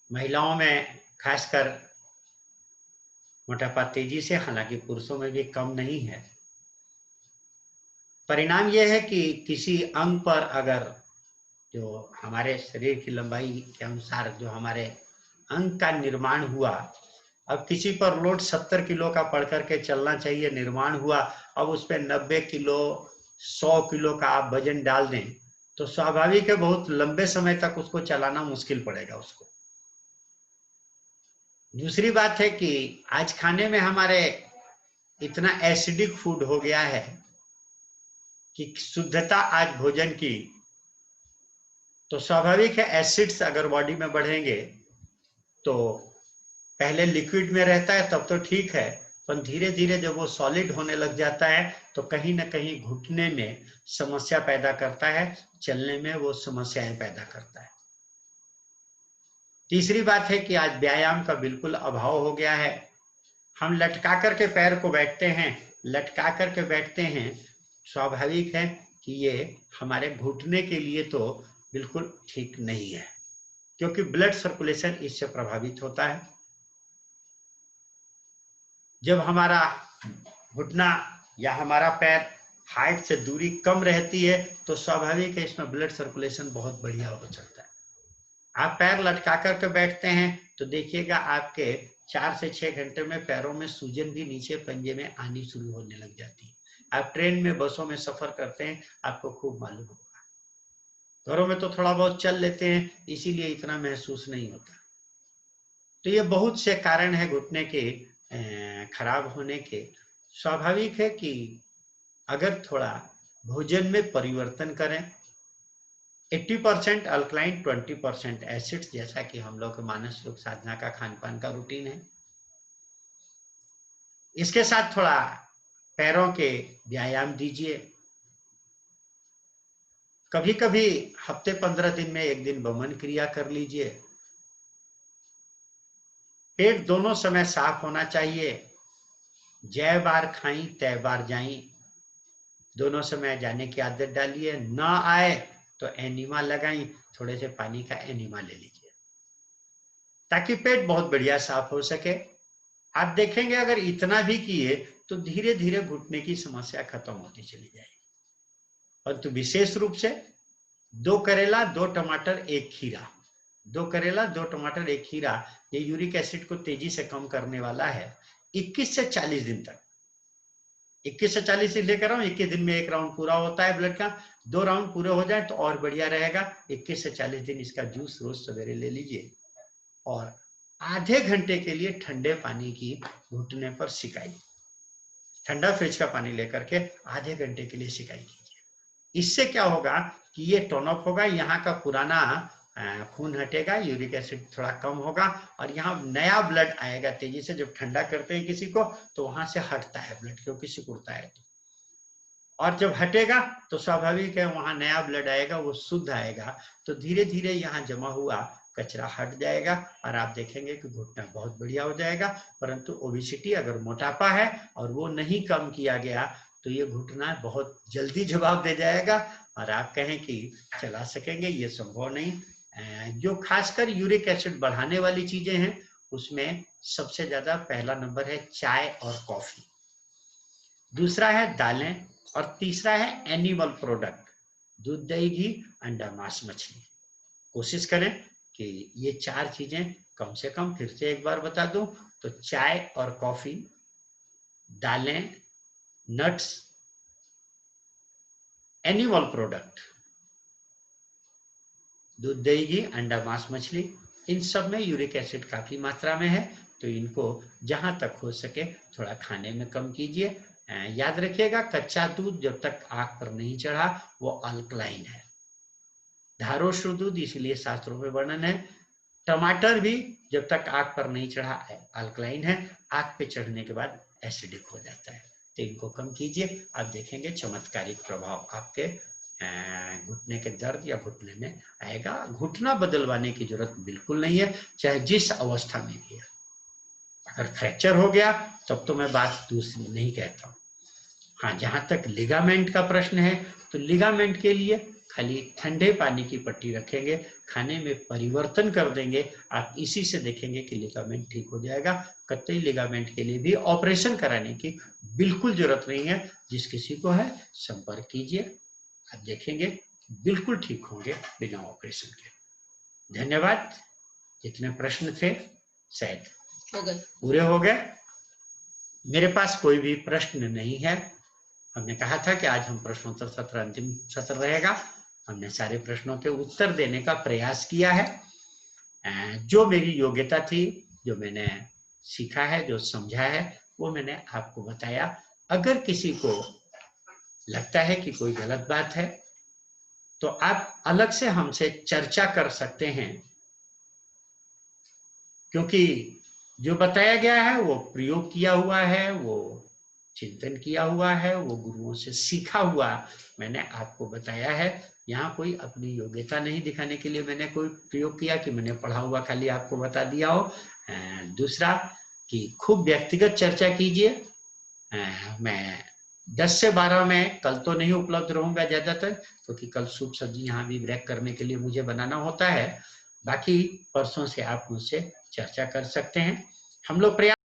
महिलाओं में खासकर मोटापा तेजी से, हालांकि पुरुषों में भी कम नहीं है। परिणाम यह है कि किसी अंग पर अगर जो हमारे शरीर की लंबाई के अनुसार जो हमारे अंग का निर्माण हुआ, अब किसी पर लोड 70 किलो का पड़ करके चलना चाहिए, निर्माण हुआ, अब उस पर 90 किलो 100 किलो का आप वजन डाल दें तो स्वाभाविक है बहुत लंबे समय तक उसको चलाना मुश्किल पड़ेगा उसको। दूसरी बात है कि आज खाने में हमारे इतना एसिडिक फूड हो गया है कि शुद्धता आज भोजन की, तो स्वाभाविक है एसिड्स अगर बॉडी में बढ़ेंगे तो पहले लिक्विड में रहता है तब तो ठीक है, पर धीरे धीरे जब वो सॉलिड होने लग जाता है तो कहीं ना कहीं घुटने में समस्या पैदा करता है, चलने में वो समस्याएं पैदा करता है। तीसरी बात है कि आज व्यायाम का बिल्कुल अभाव हो गया है। हम लटका करके पैर को बैठते हैं, लटका करके बैठते हैं, स्वाभाविक है कि ये हमारे घुटने के लिए तो बिल्कुल ठीक नहीं है, क्योंकि ब्लड सर्कुलेशन इससे प्रभावित होता है। जब हमारा घुटना या हमारा पैर हाइट से दूरी कम रहती है तो स्वाभाविक है इसमें ब्लड सर्कुलेशन बहुत बढ़िया हो जाता है। आप पैर लटका करके बैठते हैं तो देखिएगा आपके 4 से 6 घंटे में पैरों में सूजन भी नीचे पंजे में आनी शुरू होने लग जाती है। आप ट्रेन में, बसों में सफर करते हैं, आपको खूब मालूम होगा। घरों में तो थोड़ा बहुत चल लेते हैं, इसीलिए इतना महसूस नहीं होता। तो ये बहुत से कारण है घुटने के खराब होने के। स्वाभाविक है कि अगर थोड़ा भोजन में परिवर्तन करें, 80% अल्कलाइन 20% एसिड्स, जैसा कि हम लोग मानस योग साधना का खान पान का रूटीन है। इसके साथ थोड़ा पैरों के व्यायाम दीजिए। कभी कभी हफ्ते 15 दिन में एक दिन वमन क्रिया कर लीजिए। पेट दोनों समय साफ होना चाहिए। जय बार खाई तय बार जाई, दोनों समय जाने की आदत डालिए। ना आए तो एनिमा लगाई, थोड़े से पानी का एनिमा ले लीजिए ताकि पेट बहुत बढ़िया साफ हो सके। आप देखेंगे अगर इतना भी किए तो धीरे धीरे घुटने की समस्या खत्म होती चली जाएगी। परंतु विशेष रूप से 2 करेला 2 टमाटर 1 खीरा, 2 करेला 2 टमाटर 1 खीरा, ये यूरिक एसिड को तेजी से कम करने वाला है। 21 से 40 दिन तक, 21 से 40 दिन लेकर आऊं, 21 दिन में 1 राउंड पूरा होता है ब्लड का, 2 राउंड पूरे हो जाए तो और बढ़िया रहेगा। 21 से 40 दिन इसका जूस रोज सवेरे ले लीजिए और आधे घंटे के लिए ठंडे पानी की घुटने पर सिकाई, ठंडा फ्रिज का पानी लेकर के आधे घंटे के लिए सिकाई कीजिए। इससे क्या होगा कि ये टोन अप होगा, यहाँ का पुराना खून हटेगा, यूरिक एसिड थोड़ा कम होगा और यहाँ नया ब्लड आएगा तेजी से। जब ठंडा करते हैं किसी को तो वहां से हटता है ब्लड, क्योंकि सिकुड़ता है तो, और जब हटेगा तो स्वाभाविक है वहां नया ब्लड आएगा, वो शुद्ध आएगा, तो धीरे धीरे यहाँ जमा हुआ कचरा हट जाएगा और आप देखेंगे कि घुटना बहुत बढ़िया हो जाएगा। परंतु ओबेसिटी, अगर मोटापा है और वो नहीं कम किया गया तो ये घुटना बहुत जल्दी जवाब दे जाएगा और आप कहें कि चला सकेंगे, ये संभव नहीं। जो खासकर यूरिक एसिड बढ़ाने वाली चीजें हैं उसमें सबसे ज्यादा पहला नंबर है चाय और कॉफी, दूसरा है दालें और तीसरा है एनिमल प्रोडक्ट, दूध, दही, घी, अंडा, मांस, मछली। कोशिश करें कि ये 4 चीजें कम से कम, फिर से एक बार बता दूं तो चाय और कॉफी, दालें, नट्स, एनिमल प्रोडक्ट, दूध, दही, घी, अंडा, मांस, मछली, इन सब में यूरिक एसिड काफी मात्रा में है, तो इनको जहां तक हो सके थोड़ा खाने में कम कीजिए। याद रखिएगा कच्चा दूध जब तक आंख पर नहीं चढ़ा वो अल्कलाइन है, धारोष्ण दूध इसलिए शास्त्रों में वर्णन है। टमाटर भी जब तक आंख पर नहीं चढ़ा अल्कलाइन है, आंख पे चढ़ने के बाद एसिडिक हो जाता है। तो इनको कम कीजिए, आप देखेंगे चमत्कारिक प्रभाव आपके घुटने के दर्द या घुटने में आएगा। घुटना बदलवाने की जरूरत बिल्कुल नहीं है, चाहे जिस अवस्था में भी है। अगर फ्रैक्चर हो गया तब तो मैं बात दूसरी नहीं कहता हूँ। हाँ, जहां तक लिगामेंट का प्रश्न है तो लिगामेंट के लिए खाली ठंडे पानी की पट्टी रखेंगे, खाने में परिवर्तन कर देंगे, आप इसी से देखेंगे कि लिगामेंट ठीक हो जाएगा। कतई लिगामेंट के लिए भी ऑपरेशन कराने की बिल्कुल जरूरत नहीं है। जिस किसी को है संपर्क कीजिए, आप देखेंगे बिल्कुल ठीक होंगे बिना ऑपरेशन के। धन्यवाद। जितने प्रश्न थे शायद पूरे हो गए। मेरे पास कोई भी प्रश्न नहीं है। हमने कहा था कि आज हम प्रश्नोत्तर सत्र अंतिम सत्र रहेगा। हमने सारे प्रश्नों के उत्तर देने का प्रयास किया है। जो मेरी योग्यता थी, जो मैंने सीखा है, जो समझा है, वो मैंने आपको बताया। अगर किसी को लगता है कि कोई गलत बात है तो आप अलग से हमसे चर्चा कर सकते हैं, क्योंकि जो बताया गया है वो प्रयोग किया हुआ है, वो चिंतन किया हुआ है, वो गुरुओं से सीखा हुआ मैंने आपको बताया है। यहाँ कोई अपनी योग्यता नहीं दिखाने के लिए मैंने कोई प्रयोग किया कि मैंने पढ़ा हुआ खाली आपको बता दिया हो। दूसरा कि खूब व्यक्तिगत चर्चा कीजिए। मैं 10 से 12 में कल तो नहीं उपलब्ध रहूंगा ज्यादातर, क्योंकि कल सूप सब्जी यहाँ भी ब्रेक करने के लिए मुझे बनाना होता है। बाकी परसों से आप मुझसे चर्चा कर सकते हैं। हम लोग प्रयास